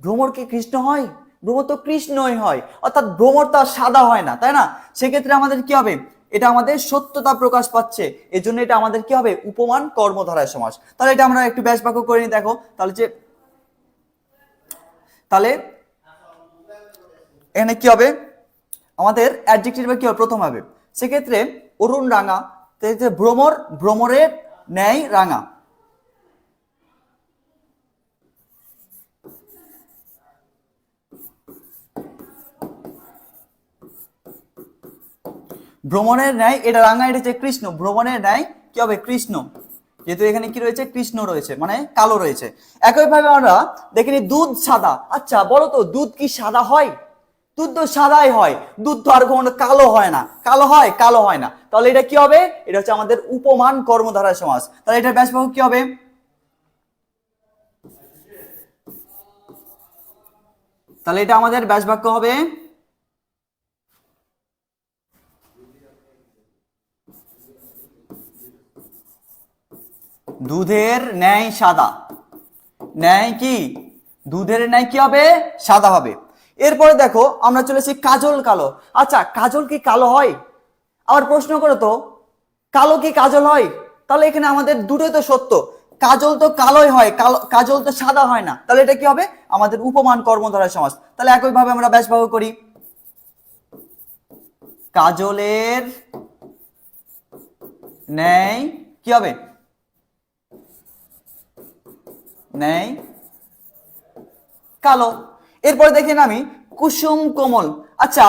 A: ভ্রমর কি কৃষ্ণ হয়? ভ্রমর তো কৃষ্ণই হয়। অর্থাৎ ভ্রমর তো আর সাদা হয় না, তাই না? সেক্ষেত্রে আমাদের কি হবে? এটা আমাদের সত্যতা প্রকাশ পাচ্ছে, এজন্য এটা আমাদের কি হবে? উপমান কর্মধারয় সমাস। তাহলে এটা আমরা একটু ব্যাস বাক্য করে নিই। দেখো তাহলে যে, তাহলে এখানে কি হবে? আমাদের অ্যাডজেক্টিভ কি হবে? প্রথম হবে। সেক্ষেত্রে অরুণ রাঙা, ভ্রমর, ভ্রমরের ন্যায় রাঙা। ভ্রমণের ন্যায়, এটা রাঙা, এটা হচ্ছে কৃষ্ণ। ভ্রমণের ন্যায় কি হবে? কৃষ্ণ, যেহেতু এখানে কি রয়েছে? কৃষ্ণ রয়েছে, মানে কালো রয়েছে। একইভাবে আমরা দেখিনি দুধ সাদা। আচ্ছা বলো তো, দুধ কি সাদা হয়? দুধ তো সাদাই হয়, দুধ তো আর কখনো কালো হয় না। কালো হয়? কালো হয় না। তাহলে এটা কি হবে? এটা হচ্ছে আমাদের উপমান কর্মধারয় সমাস। তাহলে এটার ব্যাস বাক্য কি হবে? তাহলে এটা আমাদের ব্যাস বাক্য হবে দুধের ন্যায় সাদা। ন্যায় কি? দুধের ন্যায় কি হবে? সাদা হবে। এরপরে দেখো আমরা চলেছি কাজল কালো। আচ্ছা, কাজল কি কালো হয়? আবার প্রশ্ন করো তো, কালো কি কাজল হয়? তাহলে এখানে আমাদের দুটোই তো সত্য। কাজল তো কালোই হয়, কাজল তো সাদা হয় না। তাহলে এটা কি হবে? আমাদের উপমান কর্মধারয় সমাস। তাহলে একইভাবে আমরা ব্যাসবাক্য করি, কাজলের ন্যায় কি হবে? ন্যায় কালো। এরপরে দেখেন আমি কুসুম কোমল। আচ্ছা,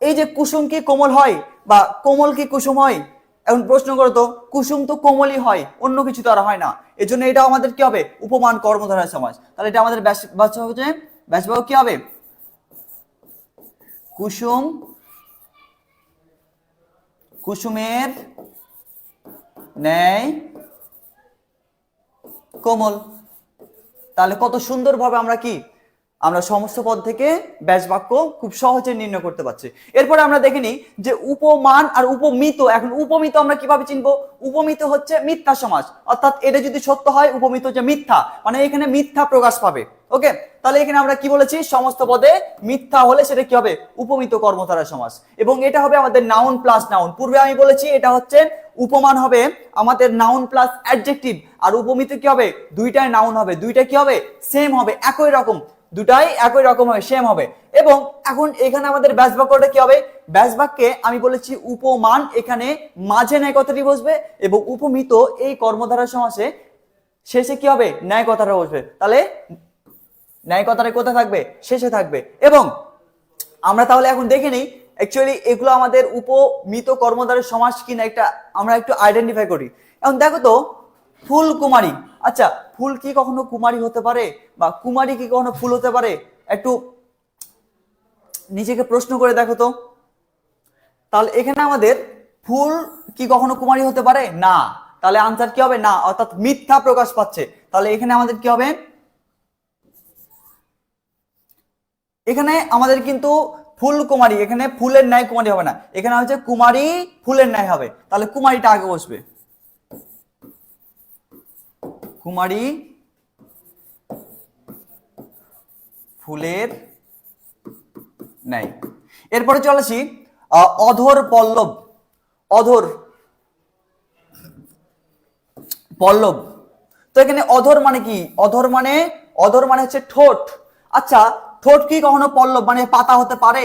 A: এই যে কুসুম কি কোমল হয় বা কোমল কি কুসুম হয়? এখন প্রশ্ন করো তো, কুসুম তো কোমলই হয়, অন্য কিছু তো আর হয় না। এই জন্য এটাও আমাদের কি হবে? উপমান কর্মধারয় সমাস। তাহলে এটা আমাদের ব্যাসবাক্য কি হবে? কুসুম, কুসুমের ন্যায় কোমল। তাহলে কত সুন্দরভাবে আমরা সমস্ত পদ থেকে ব্যাস বাক্য খুব সহজে নির্ণয় করতে পারছি। এরপরে আমরা দেখে নিই যে উপমান আর উপমিত। এখন উপমিত আমরা কিভাবে চিনবো? উপমিত হচ্ছে মিথ্যা সমাস, অর্থাৎ এটা যদি সত্য হয়, উপমিত হচ্ছে মিথ্যা, মানে এখানে মিথ্যা প্রকাশ পাবে। ওকে, তাহলে এখানে আমরা কি বলেছি? সমস্ত পদে মিথ্যা হলে সেটা কি হবে? উপমিত কর্মধারয় সমাস। এবং এটা হবে আমাদের নাউন প্লাস নাউন। পূর্বে আমি বলেছি এটা হচ্ছে উপমান হবে আমাদের নাউন প্লাস অ্যাডজেক্টিভ, আর উপমিত কি হবে? দুইটাই নাউন হবে, দুইটা কি হবে? সেম হবে, একই রকম, দুটাই একই রকম হবে, সেম হবে। এবং এখন এখানে আমাদের ব্যাস বাক্যটা কি হবে? ব্যাস বাক্যে আমি বলেছি উপমান এখানে মাঝে ন্যায় কথাটি বসবে, এবং উপমিত এই কর্মধারয় সমাসে শেষে কি হবে? ন্যায় কথাটা বসবে। তাহলে ন্যায় কথাটা কোথায় থাকবে? শেষে থাকবে। এবং আমরা তাহলে এখন দেখে নিই অ্যাকচুয়ালি এগুলো আমাদের উপমিত কর্মধারয় সমাস কিনা, একটা আমরা একটু আইডেন্টিফাই করি। এখন দেখো তো, ফুল কুমারী। আচ্ছা, ফুল কি কখনো কুমারী হতে পারে, বা কুমারী কি কখনো ফুল হতে পারে? একটু নিজেকে প্রশ্ন করে দেখো তো। তাহলে এখানে আমাদের ফুল কি কখনো কুমারী হতে পারে? না। তাহলে আনসার কি হবে? না, অর্থাৎ মিথ্যা প্রকাশ পাচ্ছে। তাহলে এখানে আমাদের কি হবে? এখানে আমাদের কিন্তু ফুল কুমারী, এখানে ফুলের ন্যায় কুমারী হবে না, এখানে হচ্ছে কুমারী ফুলের ন্যায় হবে। তাহলে কুমারীটা আগে বসবে, কুমারী ফুলের ন্যায়। এরপরে চলেছি অধর পল্লব। অধর পল্লব। তো এখানে অধর মানে কি? অধর মানে হচ্ছে ঠোঁট। আচ্ছা, ঠোঁট কি কখনো পল্লব মানে পাতা হতে পারে?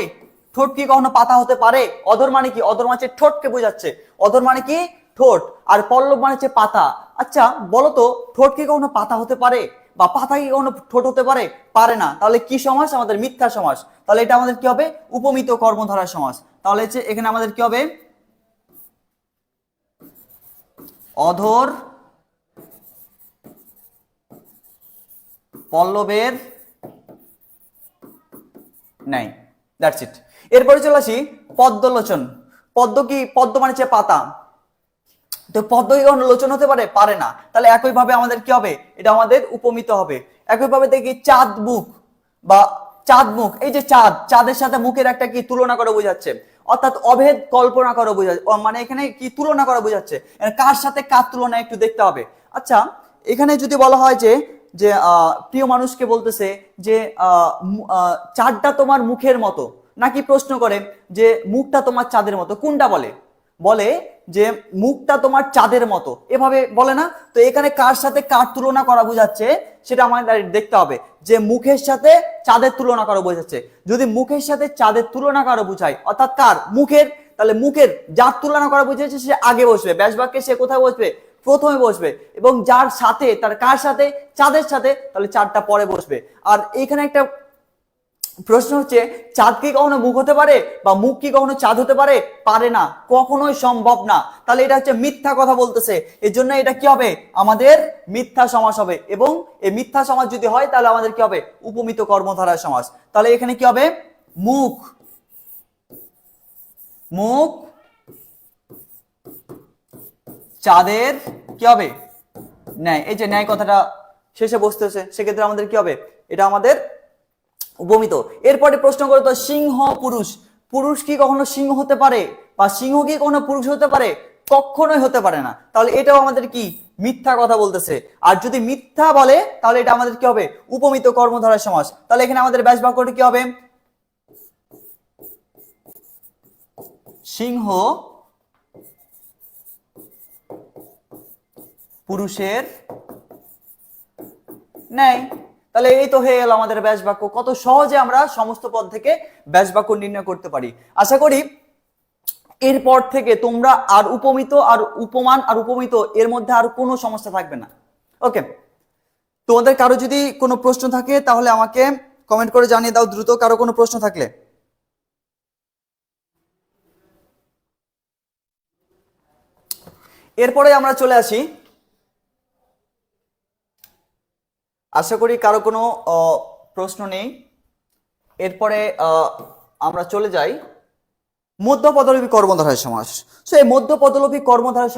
A: ঠোঁট কি কখনো পাতা হতে পারে? অধর মানে কি? অধর মানে হচ্ছে ঠোঁটকে বোঝাচ্ছে। অধর মানে কি? ঠোঁট। আর পল্লব মানে হচ্ছে পাতা। আচ্ছা বলো তো, ঠোঁট কি কখনো পাতা হতে পারে, বা পাতা কি কখনো ঠোঁট হতে পারে? পারে না। তাহলে কি সমাস? আমাদের মিথ্যা সমাস। তাহলে এটা আমাদের কি হবে? উপমিত কর্মধারয় সমাস। তাহলে হচ্ছে এখানে আমাদের কি হবে? অধর পল্লবের নাই। That's it. এরপরে চলে আসি পদ্মলোচন। পদ্ম কি? পদ্ম মানে হচ্ছে পাতা। তো পদ্ম কি কখনো লোচন হতে পারে? পারে না। তাহলে একইভাবে আমাদের কি হবে? এটা আমাদের উপমিত হবে। একইভাবে দেখি চাঁদ মুখ বা চাঁদ মুখ। এই যে চাঁদ, চাঁদের সাথে মুখের একটা কি তুলনা করে বোঝাচ্ছে, অর্থাৎ অভেদ কল্পনা করে বোঝাচ্ছে, মানে এখানে কি তুলনা করে বোঝাচ্ছে, কার সাথে কার তুলনা একটু দেখতে হবে। আচ্ছা, এখানে যদি বলা হয় যে যে প্রিয় মানুষকে বলতেছে যে চাঁদটা তোমার মুখের মতো, নাকি প্রশ্ন করে যে মুখটা তোমার চাঁদের মতো, কোনটা বলে? বলে যে মুখটা তোমার চাঁদের মতো, এভাবে বলে না? তো এখানে কার সাথে কার তুলনা করা বোঝাচ্ছে সেটা আমাদের দেখতে হবে, যে মুখের সাথে চাঁদের তুলনা করা বোঝাচ্ছে। যদি মুখের সাথে চাঁদের তুলনা করা বোঝায়, অর্থাৎ কার? মুখের, তাহলে মুখের যার তুলনা করা বুঝেছে সে আগে বসবে, ব্যাস বাক্যে সে কোথায় বসবে? প্রথমে বসবে। এবং যার সাথে, তার কার সাথে? চাঁদের সাথে, তাহলে চাঁদটা পরে বসবে। আর এখানে একটা প্রশ্ন হচ্ছে, চাঁদ কি কখনো মুখ হতে পারে, বা মুখ কি কখনো চাঁদ হতে পারে? পারে না, কখনোই সম্ভব না। তাহলে এটা হচ্ছে মিথ্যা কথা বলতেছে, এর জন্য এটা কি হবে? আমাদের মিথ্যা সমাস হবে। এবং এই মিথ্যা সমাস যদি হয় তাহলে আমাদের কি হবে? উপমিত কর্মধারয় সমাস। তাহলে এখানে কি হবে? মুখ, মুখ চাঁদের কি হবে? ন্যায়। এই যে ন্যায় কথাটা শেষে বসতেছে, সেক্ষেত্রে আমাদের কি হবে? এটা আমাদের উপমিত। এরপরে প্রশ্ন করতো সিংহ পুরুষ। পুরুষ কি কখনো সিংহ হতে পারে, বা সিংহ কি কখনো পুরুষ হতে পারে? কখনোই হতে পারে না। তাহলে এটাও আমাদের কি? মিথ্যা কথা বলতেছে। আর যদি মিথ্যা বলে তাহলে এটা আমাদের কি হবে? উপমিত কর্মধারয় সমাস। তাহলে এখানে আমাদের ব্যাস বাক্যটি কি হবে? সিংহ পুরুষের ন্যায়। তাহলে এই তো হয়ে গেল আমাদের ব্যাস বাক্য। কত সহজে আমরা সমস্ত পদ থেকে ব্যাস বাক্য নির্ণয় করতে পারি। আশা করি এরপর থেকে তোমরা আর উপমিত আর উপমান আর উপমিত এর মধ্যে আর কোনো সমস্যা থাকবে না। ওকে, তোমাদের কারো যদি কোনো প্রশ্ন থাকে তাহলে আমাকে কমেন্ট করে জানিয়ে দাও দ্রুত, কারো কোনো প্রশ্ন থাকলে। এরপরে আমরা চলে আসি, আশা করি কারো কোনো প্রশ্ন নেই। এরপরে আমরা চলে যাই মধ্যপদলোপী কর্মধারয় সমাস। সো এই মধ্যপদলোপী কর্মধারয়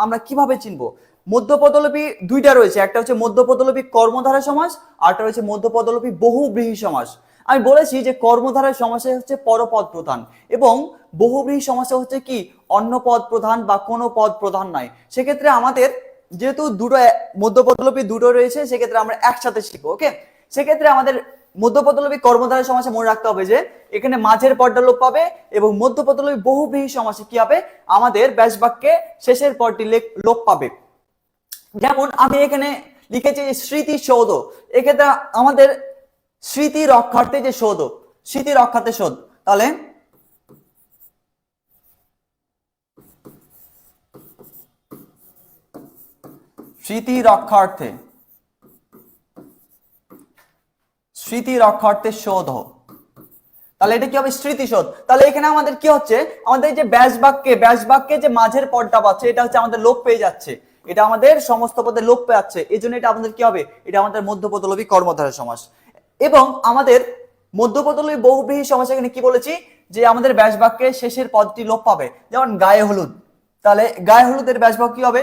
A: আমরা কিভাবে চিনবো? মধ্যপদলোপী দুইটা রয়েছে, একটা হচ্ছে মধ্যপদলোপী কর্মধারয় সমাস, আরটা রয়েছে মধ্যপদলোপী বহুব্রীহি সমাস। আমি বলেছি যে কর্মধারয় সমাসে হচ্ছে পরপদ প্রধান এবং বহুব্রীহি সমাসে হচ্ছে কি অন্য পদ প্রধান বা কোনো পদ প্রধান নয়। সেক্ষেত্রে আমাদের যেহেতু দুটো মধ্যপদলোপী দুটো রয়েছে, সেক্ষেত্রে আমরা একসাথে শিখবো। ওকে, সেক্ষেত্রে আমাদের মধ্যপদলোপী কর্মধারয় সমাসে মনে রাখতে হবে যে এখানে মাঝের পদটা লোপ পাবে এবং মধ্যপদলোপী বহুব্রীহি সমাসে কি হবে? আমাদের ব্যাস বাক্যে শেষের পদটি লোপ পাবে। যেমন আমি এখানে লিখেছি স্মৃতিসৌধ, এক্ষেত্রে আমাদের স্মৃতি রক্ষার্থে যে সৌধ, স্মৃতি রক্ষার্থে সৌধ, তাহলে স্মৃতি রক্ষার্থে, স্মৃতি রক্ষার্থে সৌধ, তাহলে এটা কি হবে? স্মৃতিসৌধ। তাহলে এখানে আমাদের কি হচ্ছে? আমাদের যে ব্যাস বাক্যে যে মাঝের পদটা পাচ্ছে এটা হচ্ছে আমাদের লোপ পেয়ে যাচ্ছে, এটা আমাদের সমস্ত পদে লোপ পেয়ে যাচ্ছে, এই জন্য এটা আমাদের কি হবে? এটা আমাদের মধ্যপদলোপী কর্মধারয় সমাস। এবং আমাদের মধ্যপদলোপী বহুব্রীহি সমাস এখানে কি বলেছি? যে আমাদের ব্যাস বাক্যে শেষের পদটি লোপ পাবে। যেমন গায়ে হলুদ, তাহলে গায়ে হলুদের ব্যাস বাক্য কি হবে?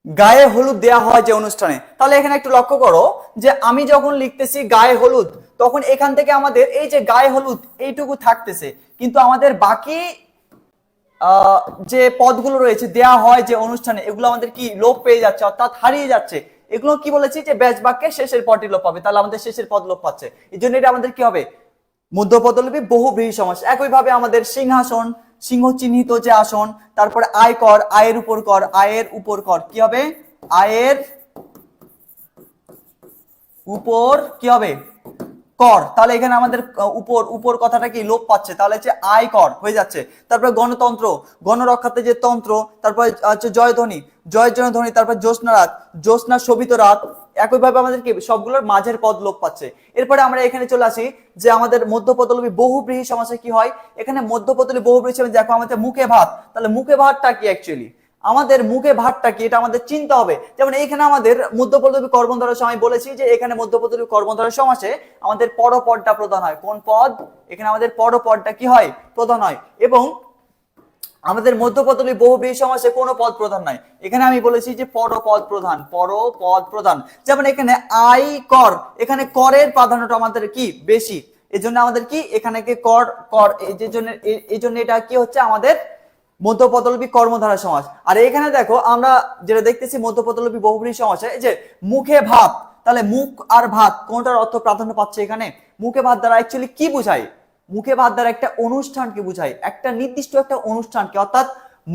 A: গায়ে হলুদ দেয়া হয় যে অনুষ্ঠানে। তাহলে এখানে একটু লক্ষ্য করো যে আমি যখন লিখতেছি গায়ে হলুদ, তখন এখান থেকে আমাদের এই যে গায়ে হলুদ এইটুকু থাকতেছে, কিন্তু আমাদের বাকি যে পদগুলো রয়েছে দেয়া হয় যে অনুষ্ঠানে, এগুলো আমাদের কি লোপ পেয়ে যাচ্ছে, অর্থাৎ হারিয়ে যাচ্ছে। এগুলো কি বলেছি? যে ব্যাস বাক্যে শেষের পদটি লোপ পাবে, তাহলে আমাদের শেষের পদ লোপ পাচ্ছে, এই জন্য এটা আমাদের কি হবে? মধ্যপদলোপী বহুব্রীহি সমাস। একইভাবে আমাদের সিংহাসন, সিংহ চিহ্নিত যে আসন, তারপরে আয়কর, আয়ের উপর কর, আয়ের উপর কর কি হবে? আয়ের উপর কি হবে? কর। তাহলে এখানে আমাদের উপর উপর কথাটা কি লোপ পাচ্ছে, তাহলে হচ্ছে আয় কর হয়ে যাচ্ছে। তারপরে গণতন্ত্র, গণরক্ষাতে যে তন্ত্র, তারপরে হচ্ছে জয়ধ্বনি, জয়ের জন্য ধ্বনি, তারপর জ্যোৎস্না রাত, জ্যোৎস্না শোভিত রাত। একইভাবে আমাদের কি সবগুলোর মাঝের পদ লোপ পাচ্ছে। এরপরে আমরা এখানে চলে আসি যে আমাদের মধ্যপদলোপী বহুব্রীহি সমাসে কি হয়? এখানে মধ্যপদলোপী বহুব্রীহি সমাসে দেখো আমাদের মুখে ভাত, তাহলে মুখে ভাতটা কি অ্যাকচুয়ালি? আমাদের মুখে ভাতটা কি এটা আমাদের চিন্তা হবে। যেমন এইখানে আমাদের মধ্যপদলোপী কর্মধারয় সমাস বলেছি যে এখানে মধ্যপদলোপী কর্মধারয় সমাসে আমাদের পরপদটা প্রধান হয়। কোন পদ? এখানে আমাদের পরপদটা কি হয়? প্রধান হয়। এবং আমাদের মধ্যপদলোপী বহুব্রীহি সমাসে কোনো পদ প্রধান নাই, এখানে আমি বলেছি যে পরপদ প্রধান, পরপদ প্রধান। যেমন এখানে আয় কর, এখানে করের প্রাধান্যটা আমাদের কি বেশি, এজন্য আমাদের কি এখানে কি কর কর, এই জন্য এটা কি হচ্ছে আমাদের মধ্যপদলোপী কর্মধারয় সমাস। আর এখানে দেখো আমরা যেটা দেখতেছি মধ্যপদলোপী বহুব্রীহি সমাসে, এই যে মুখে ভাত, তাহলে মুখ আর ভাত কোনটার অর্থ প্রাধান্য পাচ্ছে এখানে? মুখে ভাত দ্বারা অ্যাকচুয়ালি কি বোঝায়? মুখে ভাত দ্বারা একটা অনুষ্ঠানকে বোঝায়, একটা নির্দিষ্ট একটা অনুষ্ঠানকে, অর্থাৎ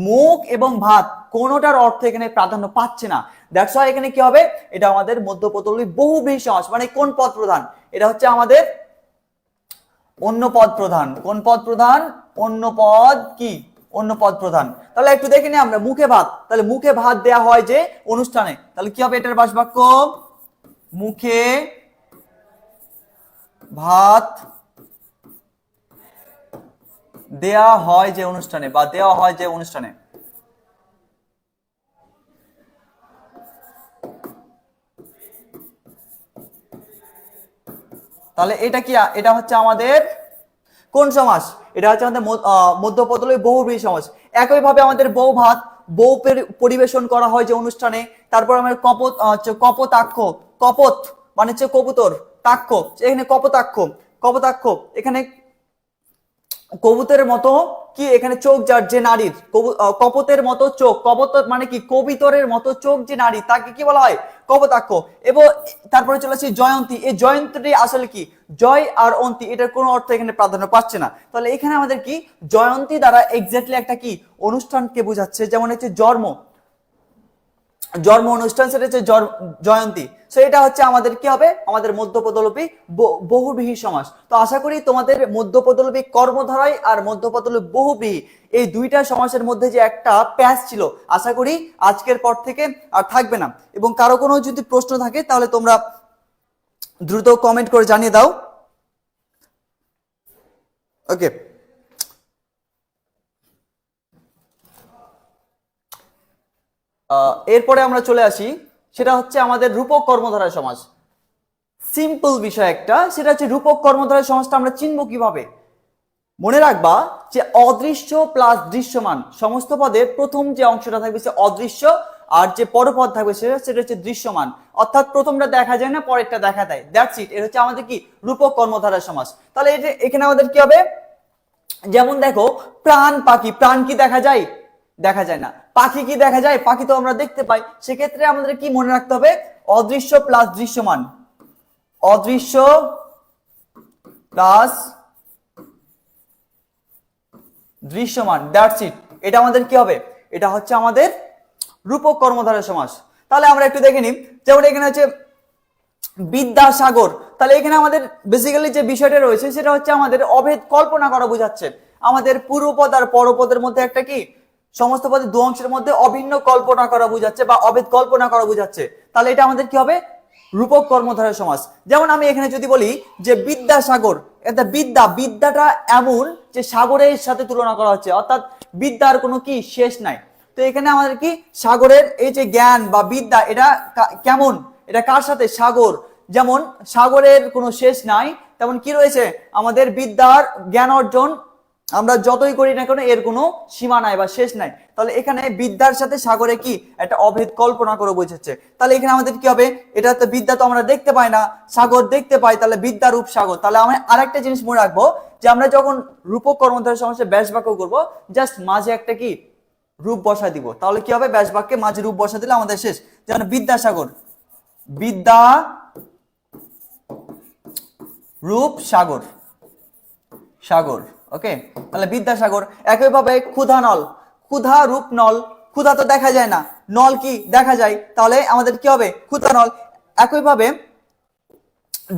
A: মুখ এবং ভাত কোনোটার অর্থ এখানে প্রাধান্য পাচ্ছে না। দ্যাটস ওয়াই এখানে কি হবে? এটা আমাদের মধ্যপদলোপী বহুব্রীহি সমাস। মানে কোন পদ প্রধান? এটা হচ্ছে আমাদের অন্য পদ প্রধান। কোন পদ প্রধান? অন্য পদ কি? অন্য পদ প্রধান। তাহলে একটু দেখে নিই আমরা মুখে ভাত, তাহলে মুখে ভাত দেয়া হয় যে অনুষ্ঠানে, তাহলে কি হবে এটার ব্যাস বাক্য? মুখে ভাত দেয়া হয় যে অনুষ্ঠানে, বা দেওয়া হয় যে অনুষ্ঠানে। তাহলে এটা কি, এটা হচ্ছে আমাদের কোন সমাস? এটা হচ্ছে আমাদের মধ্যপদলোপী বহুব্রীহি সমাস। একইভাবে আমাদের বউ ভাত, বউ পরিবেশন করা হয় যে অনুষ্ঠানে, তারপর আমাদের কপোতাক্ষ, কপোত মানে হচ্ছে কবুতর, তাক্ষ এখানে কপোতাক্ষ, কপোতাক্ষ এখানে কবুতরের মতো কি এখানে চোখ যার যে নারীর, কপোতের মতো চোখ, কপোত মানে কি কবিতরের মতো চোখ যে নারী, তাকে কি বলা হয়? কপোতাক্ষ। এবং তারপরে চলে আসি জয়ন্তী। এই জয়ন্তীটি আসলে কি, জয় আর অন্তি, এটার কোনো অর্থ এখানে প্রাধান্য পাচ্ছে না। তাহলে এখানে আমাদের কি জয়ন্তী দ্বারা এক্স্যাক্টলি একটা কি অনুষ্ঠানকে বোঝাচ্ছে, যেমন হচ্ছে জন্ম অনুষ্ঠান, সেটা হচ্ছে জয়ন্তী। সো এটা হচ্ছে আমাদের কি হবে, আমাদের মধ্যপদলোপী বহুব্রীহি সমাস। তো আশা করি তোমাদের মধ্যপদলোপী কর্মধারায় আর মধ্যপদলোপী বহুব্রীহি এই দুইটা সমাসের মধ্যে যে একটা প্যাচ ছিল, আশা করি আজকের পর থেকে আর থাকবে না। এবং কারো কোনো যদি প্রশ্ন থাকে তাহলে তোমরা দ্রুত কমেন্ট করে জানিয়ে দাও। ওকে, এরপরে আমরা চলে আসি, সেটা হচ্ছে আমাদের রূপক কর্মধারয় সমাস। সিম্পল বিষয় একটা, সেটা হচ্ছে রূপক কর্মধারয় সমাসটা আমরা চিনব কিভাবে? মনে রাখবা যে অদৃশ্য প্লাস দৃশ্যমান সমস্ত পদের প্রথম যে অংশটা থাকবে সে অদৃশ্য, আর যে পরপদ থাকবে সেটা হচ্ছে দৃশ্যমান। অর্থাৎ প্রথমটা দেখা যায় না, পরেরটা দেখা দেয়, দ্যাটস ইট। এটা হচ্ছে আমাদের কি রূপক কর্মধারয় সমাস। তাহলে এখানে আমাদের কি হবে, যেমন দেখো প্রাণ পাখি, প্রাণ কি দেখা যায়? দেখা যায় না। পাখি কি দেখা যায়? পাখি তো আমরা দেখতে পাই। সেক্ষেত্রে আমাদের কি মনে রাখতে হবে, অদৃশ্য প্লাস দৃশ্যমান, অদৃশ্য প্লাস দৃশ্যমান, দ্যাটস ইট। এটা আমাদের কি হবে, এটা হচ্ছে আমাদের রূপক কর্মধারয় সমাস। তাহলে আমরা একটু দেখে নিই, যেমন এখানে হচ্ছে বিদ্যাসাগর। তাহলে এখানে আমাদের বেসিক্যালি যে বিষয়টা রয়েছে সেটা হচ্ছে আমাদের অভেদ কল্পনা করা বোঝাচ্ছে। আমাদের পূর্বপদ আর পরপদের মধ্যে একটা কি সমস্ত পদের দু অংশের মধ্যে অভিন্ন কল্পনা করা বোঝাচ্ছে বা অভেদ কল্পনা করা বোঝাচ্ছে। তাহলে এটা আমাদের কি হবে, রূপক কর্মধারয় সমাস। যেমন আমি এখানে যদি বলি যে বিদ্যাসাগর, এটা বিদ্যাটা এমন যে সাগরের সাথে তুলনা করা হচ্ছে, অর্থাৎ বিদ্যার কোনো কি শেষ নাই। তো এখানে আমাদের কি সাগরের এই যে জ্ঞান বা বিদ্যা, এটা কেমন, এটা কার সাথে? সাগর। যেমন সাগরের কোনো শেষ নাই, তেমন কি রয়েছে আমাদের বিদ্যার জ্ঞান অর্জন আমরা যতই করি না কেন এর কোনো সীমা নাই বা শেষ নাই। তাহলে এখানে বিদ্যার সাথে সাগরে কি একটা অভেদ কল্পনা করে বোঝাচ্ছে। তাহলে এখানে আমাদের কি হবে, এটা তো বিদ্যা তো আমরা দেখতে পাই না, সাগর দেখতে পাই, তাহলে বিদ্যা রূপ সাগর। তাহলে আমরা আরেকটা জিনিস মনে রাখবো যে আমরা যখন রূপক কর্মধারয় সমাসে ব্যাস বাক্য করবো, জাস্ট মাঝে একটা কি রূপ বসা দিব। তাহলে কি হবে, ব্যাস বাক্যে মাঝে রূপ বসা দিলে আমাদের শেষ। যেমন বিদ্যাসাগর, বিদ্যা রূপ সাগর, সাগর। ওকে, তাহলে বিদ্যাসাগর। একইভাবে ক্ষুধা নল, ক্ষুধা রূপ নল, ক্ষুধা তো দেখা যায় না, নল কি দেখা যায়, তাহলে আমাদের কি হবে, ক্ষুধা নল। একইভাবে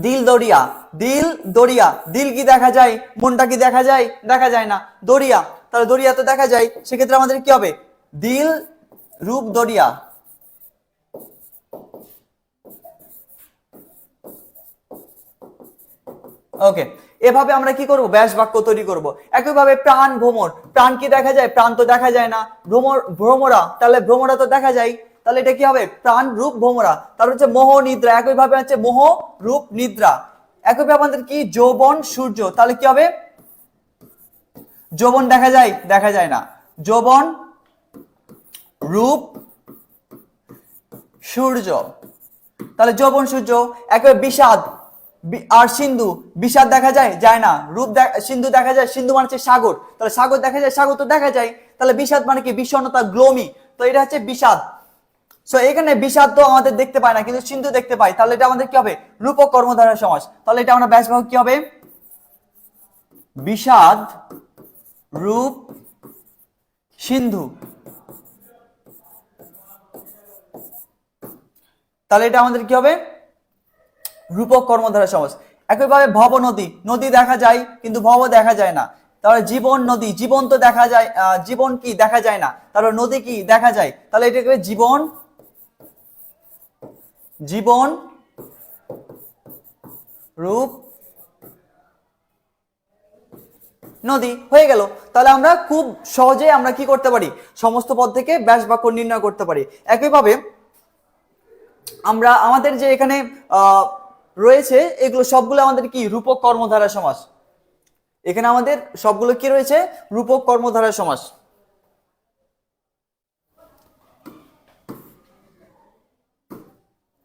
A: দিল দরিয়া, দিল দরিয়া, দিল কি দেখা যায়, মনটা কি দেখা যায়? দেখা যায় না। দরিয়া, তাহলে দরিয়া তো দেখা যায়, সেক্ষেত্রে আমাদের কি হবে, দিল রূপ দরিয়া। ওকে, এভাবে আমরা কি করব, ব্যাস বাক্য তৈরি করব। একইভাবে প্রাণ ভ্রমর, প্রাণ কি দেখা যায়? প্রাণ তো দেখা যায় না। ভ্রমরা, তাহলে ভ্রমরা তো দেখা যায়, তাহলে এটা কি হবে, প্রাণ রূপ ভ্রমরা। তারপর হচ্ছে মোহ নিদ্রা, একইভাবে হচ্ছে মোহ রূপ নিদ্রা। একইভাবে আমাদের কি যৌবন সূর্য, তাহলে কি হবে, যৌবন দেখা যায়? দেখা যায় না। যৌবন রূপ সূর্য, তাহলে যৌবন সূর্য। একইভাবে বিষাদ আর সিন্ধু, বিষাদ দেখা যায়? যায় না। রূপ সিন্ধু দেখা যায়, সিন্ধু মানে হচ্ছে সাগর, তাহলে সাগর দেখা যায়? সাগর তো দেখা যায়। তাহলে বিষাদ মানে কি, বিষণ্ণতা, গ্লোমি, তো এটা হচ্ছে বিষাদ। সো এখানে বিষাদ তো আমাদের দেখতে পাই না, কিন্তু সিন্ধু দেখতে পাই, তাহলে এটা আমাদের কি হবে, রূপক কর্মধারয় সমাস। তাহলে এটা আমরা ব্যাস বাক্য কি হবে, বিষাদ রূপ সিন্ধু। তাহলে এটা আমাদের কি হবে, রূপক কর্মধারয় সমাস। একইভাবে ভব নদী, নদী দেখা যায় কিন্তু ভব দেখা যায় না। তাহলে জীবন নদী, জীবন তো দেখা যায়, জীবন কি দেখা যায় না, তাহলে নদী কি দেখা যায়, তাহলে এটাকে জীবন, জীবন রূপ নদী হয়ে গেল। তাহলে আমরা খুব সহজে আমরা কি করতে পারি, সমস্ত পদ থেকে ব্যাস বাক্য নির্ণয় করতে পারি। একইভাবে আমরা আমাদের যে এখানে রয়েছে এগুলো সবগুলো আমাদের কি রূপক কর্মধারয় সমাস। এখানে আমাদের সবগুলো কি রয়েছে রূপক কর্মধারয় সমাস।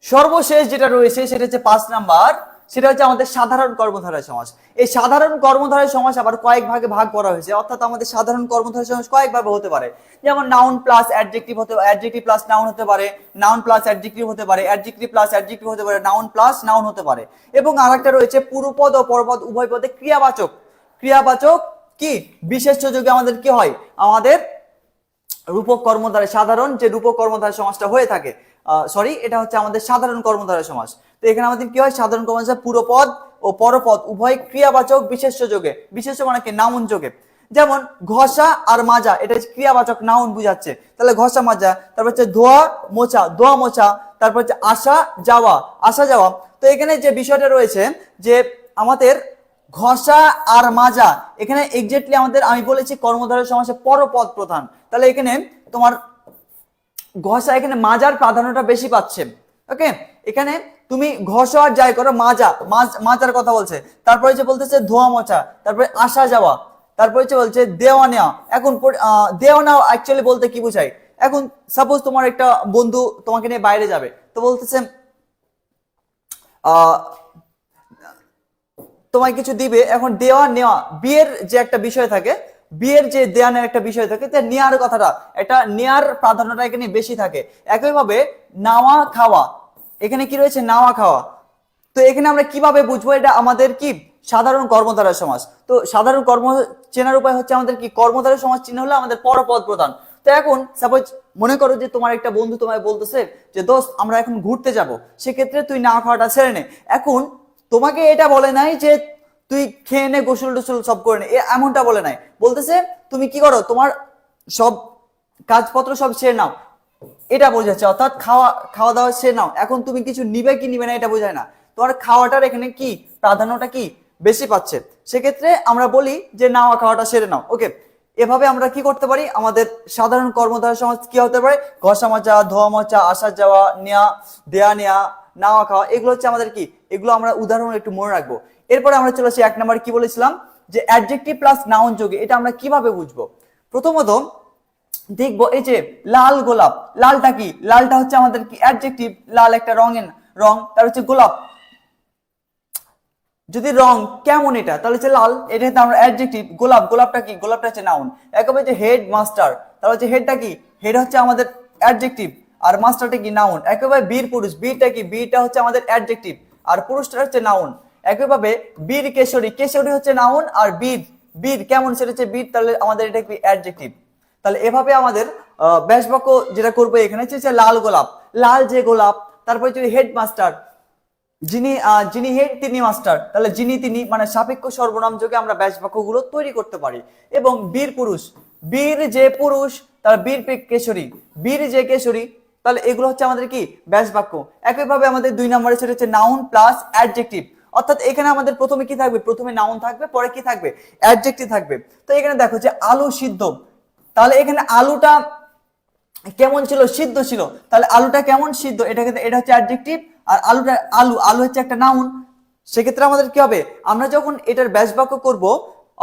A: সর্বশেষ যেটা রয়েছে সেটা হচ্ছে 5 নাম্বার, সেটা হচ্ছে আমাদের সাধারণ কর্মধারয় সমাস। এই সাধারণ কর্মধারয় সমাস আবার কয়েক ভাগে ভাগ করা হয়েছে, অর্থাৎ আমাদের সাধারণ কর্মধারয় সমাস কয়েক ভাবে হতে পারে। যেমন নাউন প্লাস অ্যাডজেক্টিভ হতে পারে, অ্যাডজেক্টিভ প্লাস নাউন হতে পারে, নাউন প্লাস অ্যাডজেক্টিভ হতে পারে, অ্যাডজেক্টিভ প্লাস অ্যাডজেক্টিভ হতে পারে, নাউন প্লাস নাউন হতে পারে। এবং আরেকটা রয়েছে পুরুপদ ও পরপদ উভয় পদে ক্রিয়াবাচক। ক্রিয়াবাচক কি বিশেষ্য যোগে আমাদের কি হয়, আমাদের রূপক কর্মধারয় সাধারণ যে রূপক কর্মধারয় সমাসটা হয়ে থাকে, সরি এটা হচ্ছে আমাদের সাধারণ কর্মধারয় সমাস। তো এখানে আমাদের কি হয় সাধারণ কর্মধারয় পুরোপদ ও পরপদ উভয় ক্রিয়াবাচক বিশেষ্য যোগে, বিশেষ্য মানে কি নাউন যোগে। যেমন ঘষা আর মাজা, এটা ক্রিয়াবাচক নাউন বুঝাচ্ছে, তাহলে ঘষা মাজা। তারপর হচ্ছে ধোয়া মোছা, ধোয়া মোছা। তারপর হচ্ছে আসা যাওয়া, আসা যাওয়া। তো এখানে যে বিষয়টা রয়েছে যে আমাদের ঘষা আর মাজা, এখানে এক্স্যাক্টলি আমাদের আমি বলেছি কর্মধারয় সমাসে পরপদ প্রধান, তাহলে এখানে তোমার ঘষা এখানে মাজার প্রাধান্যটা বেশি পাচ্ছে। ওকে, এখানে তুমি ঘষা আর যাই করো মাজা, মাজার কথা বলছে। তারপরে যে বলতেছে ধোয়া মোছা, তারপরে আসা যাওয়া, তারপরে যে বলছে দেওয়া নেওয়া। এখন দেওয়া নেওয়া অ্যাকচুয়ালি বলতে কি বোঝায়, এখন সাপোজ তোমার একটা বন্ধু তোমাকে নিয়ে বাইরে যাবে, তো বলতেছে তোমায় কিছু দিবে, এখন দেওয়া নেওয়া বিয়ের যে একটা বিষয় থাকে, বিয়ের যে দেয়া নেওয়ার একটা বিষয় থাকে, নেয়ার কথাটা এটা নেয়ার প্রাধান্যটা এখানে বেশি থাকে। একইভাবে নাওয়া খাওয়া, এখানে কি রয়েছে নাওয়া খাওয়া। তো এখানে আমরা কিভাবে বুঝবো এটা আমাদের কি সাধারণ কর্মধারয় সমাস। তো সাধারণ কর্ম চেনার উপায় হচ্ছে আমাদের কি কর্মধারয় সমাস চিহ্ন হলো আমাদের পরপদ প্রধান। তো এখন সাপোজ মনে করো যে তোমার একটা বন্ধু তোমায় বলতেছে যে দোস্ত আমরা এখন ঘুরতে যাব, সেক্ষেত্রে তুই না খাওয়াটা ছেড়ে নে। এখন তোমাকে এটা বলে নাই যে তুই খেয়ে নে গোসল টোসল সব করে নে, এমনটা বলে নাই, বলতেছে তুমি কি করো তোমার সব কাজপত্র সব ছেড়ে নাও, এটা বোঝাচ্ছে। অর্থাৎ খাওয়া খাওয়া দাওয়া ছেড়ে নাও, এখন তুমি কিছু নিবে কি নিবে না এটা বোঝায় না, তোমার খাওয়াটার এখানে কি প্রাধান্যটা কি বেশি পাচ্ছে, সেক্ষেত্রে আমরা বলি যে নাওয়া খাওয়াটা সেরে নাও। ওকে, এভাবে আমরা কি করতে পারি আমাদের সাধারণ কর্মধারয় সমাজ কি হতে পারে ঘষা মাজা, ধোয়া মোছা, আসা যাওয়া, নেয়া দেয়া নেয়া, নাওয়া খাওয়া, এগুলো হচ্ছে আমাদের কি, এগুলো আমরা উদাহরণ একটু মনে রাখবো। এরপরে আমরা চলে আসি 1 নম্বরে কি বলেছিলাম যে অ্যাডজেক্টিভ প্লাস নাউন যোগে, এটা আমরা কিভাবে বুঝবো। প্রথমত দেখবো এই যে লাল গোলাপ, লালটা কি, লালটা হচ্ছে আমাদের কি অ্যাডজেক্টিভ, লাল একটা রঙের রং। তার হচ্ছে গোলাপ, যদি রং কেমন এটা তাহলে হচ্ছে লাল, এটা হচ্ছে আমরা অ্যাডজেক্টিভ। গোলাপ, গোলাপটা কি, গোলাপটা হচ্ছে নাউন। একেবারে যে হেড মাস্টার, তাহলে হচ্ছে হেডটা কি, হেড হচ্ছে আমাদের অ্যাডজেক্টিভ আর মাস্টারটা কি নাউন। একেবারে বীর পুরুষ, বীরটা কি, বীরটা হচ্ছে আমাদের অ্যাডজেক্টিভ আর পুরুষটা হচ্ছে নাউন। একইভাবে বীর কেশরী, কেশরী হচ্ছে নাউন আর বীর, বীর কেমন সেটা হচ্ছে বীর, তাহলে আমাদের এটা কি অ্যাডজেক্টিভ। তাহলে এভাবে আমাদের ব্যাস বাক্য যেটা করবো এখানে হচ্ছে লাল গোলাপ, লাল যে গোলাপ। তারপরে যদি হেডমাস্টার, যিনি যিনি হেড তিনি মাস্টার, তাহলে যিনি তিনি মানে সাপেক্ষ সর্বনাম যোগে আমরা ব্যাস বাক্যগুলো তৈরি করতে পারি। এবং বীর পুরুষ, বীর যে পুরুষ, তার বীর কেশরী, বীর যে কেশরী, তাহলে এগুলো হচ্ছে আমাদের কি ব্যাস বাক্য। একইভাবে আমাদের 2 নম্বরে সেটা হচ্ছে নাউন প্লাস অ্যাডজেক্টিভ, অর্থাৎ এখানে আমাদের প্রথমে কি থাকবে, প্রথমে নাউন থাকবে, পরে কি থাকবে অ্যাডজেক্টিভ থাকবে। তো এখানে দেখো যে আলু সিদ্ধ, তাহলে এখানে আলুটা কেমন ছিল, সিদ্ধ ছিল, তাহলে আলুটা কেমন সিদ্ধ, এটা হচ্ছে অ্যাডজেক্টিভ আর আলুটা আলু, আলু হচ্ছে একটা নাউন। সেক্ষেত্রে আমাদের কি হবে, আমরা যখন এটার ব্যাস বাক্য করব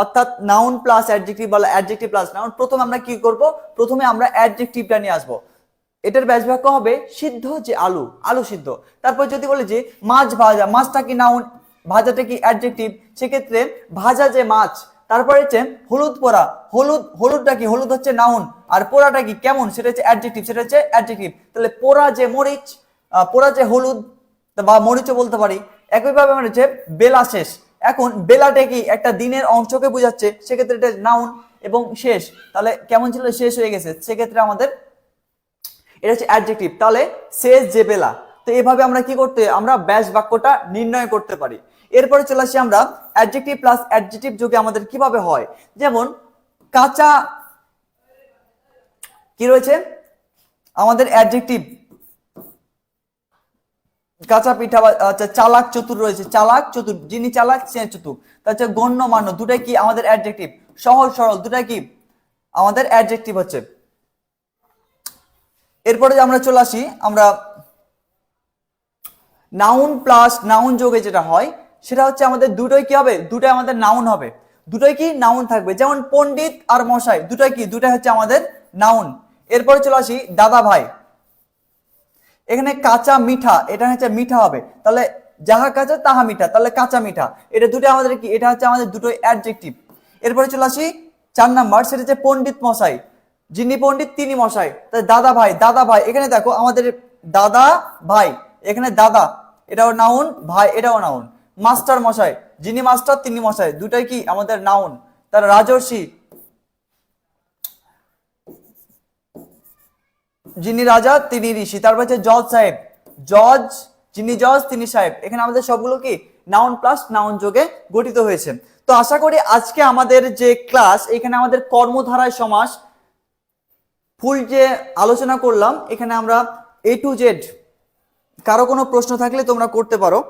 A: অর্থাৎ নাউন প্লাস অ্যাডজেক্টিভ বা অ্যাডজেক্টিভ প্লাস নাউন, প্রথমে আমরা কি করব, প্রথমে আমরা অ্যাডজেক্টিভটা নিয়ে আসবো। এটার ব্যাস বাক্য হবে সিদ্ধ যে আলু, আলু সিদ্ধ। তারপর যদি বলি যে মাছ ভাজা, মাছটা কি নাউন, ভাজাটা কি অ্যাডজেক্টিভ, সেক্ষেত্রে ভাজা যে মাছ। তারপরে হচ্ছে হলুদ পোড়া, হলুদ, হলুদটা কি, হলুদ হচ্ছে নাউন আর পোড়াটা কি কেমন সেটা হচ্ছে অ্যাডজেক্টিভ, সেটা হচ্ছে অ্যাডজেক্টিভ। তাহলে পোড়া যে মরিচ, পোড়া যে হলুদ বা মরিচও বলতে পারি। একইভাবে মানে হচ্ছে বেলা শেষ, এখন বেলাটা কি একটা দিনের অংশকে বোঝাচ্ছে, সেক্ষেত্রে এটা নাউন। এবং শেষ, তাহলে কেমন ছিল, শেষ হয়ে গেছে, সেক্ষেত্রে আমাদের এটা হচ্ছে অ্যাডজেক্টিভ। তাহলে শেষ যে বেলা। তো এভাবে আমরা কি করতে, আমরা ব্যাস বাক্যটা নির্ণয় করতে পারি। এরপরে চলে আসি আমরা অ্যাডজেক্টিভ প্লাস অ্যাডজেক্টিভ যোগে আমাদের কিভাবে হয়। যেমন কাঁচা কি রয়েছে আমাদের অ্যাডজেক্টিভ, কাঁচা পিঠা, আচ্ছা চালাক চতুর রয়েছে, চালাক চতুর, যিনি চালাক সে চতুর। তাছাড়া গণ্যমান্য দুটাই কি আমাদের অ্যাডজেক্টিভ, সহজ সরল দুটাই কি আমাদের অ্যাডজেক্টিভ হচ্ছে। এরপরে আমরা চলে আসি আমরা নাউন প্লাস নাউন যোগে যেটা হয় সেটা হচ্ছে আমাদের দুটোই কি হবে, দুটোই আমাদের নাউন হবে, দুটোই কি নাউন থাকবে। যেমন পণ্ডিত আর মশাই দুটোই কি, দুটোই হচ্ছে আমাদের নাউন। এরপরে চলে আসি দাদা ভাই। এখানে কাঁচা মিঠা, এটা হচ্ছে মিঠা হবে, তাহলে যাহা কাঁচা তাহা মিঠা, তাহলে কাঁচা মিঠা, এটা দুটো আমাদের কি, এটা হচ্ছে আমাদের দুটোই অ্যাডজেক্টিভ। এরপরে চলে আসি 4 নাম্বার, সেটা হচ্ছে পণ্ডিত মশাই, যিনি পণ্ডিত তিনি মশাই, তাহলে দাদা ভাই, দাদা ভাই, এখানে দেখো আমাদের দাদা ভাই, এখানে দাদা এটাও নাউন, ভাই এটাও নাউন। মাস্টার মশাই, যিনি মাস্টার তিনি মশাই, দুটাই কি আমাদের নাউন। তার রাজর্ষি, যিনি রাজা তিনি ঋষি। তারপর হচ্ছে জজ সাহেব, জজ যিনি জজ তিনি সাহেব, এখানে আমাদের সবগুলো কি নাউন প্লাস নাউন যোগে গঠিত হয়েছে। তো আশা করি আজকে আমাদের যে ক্লাস, এখানে আমাদের কর্মধারায় সমাস ফুল যে আলোচনা করলাম, এখানে আমরা A to Z, কারো কোনো প্রশ্ন থাকলে তোমরা করতে পারো।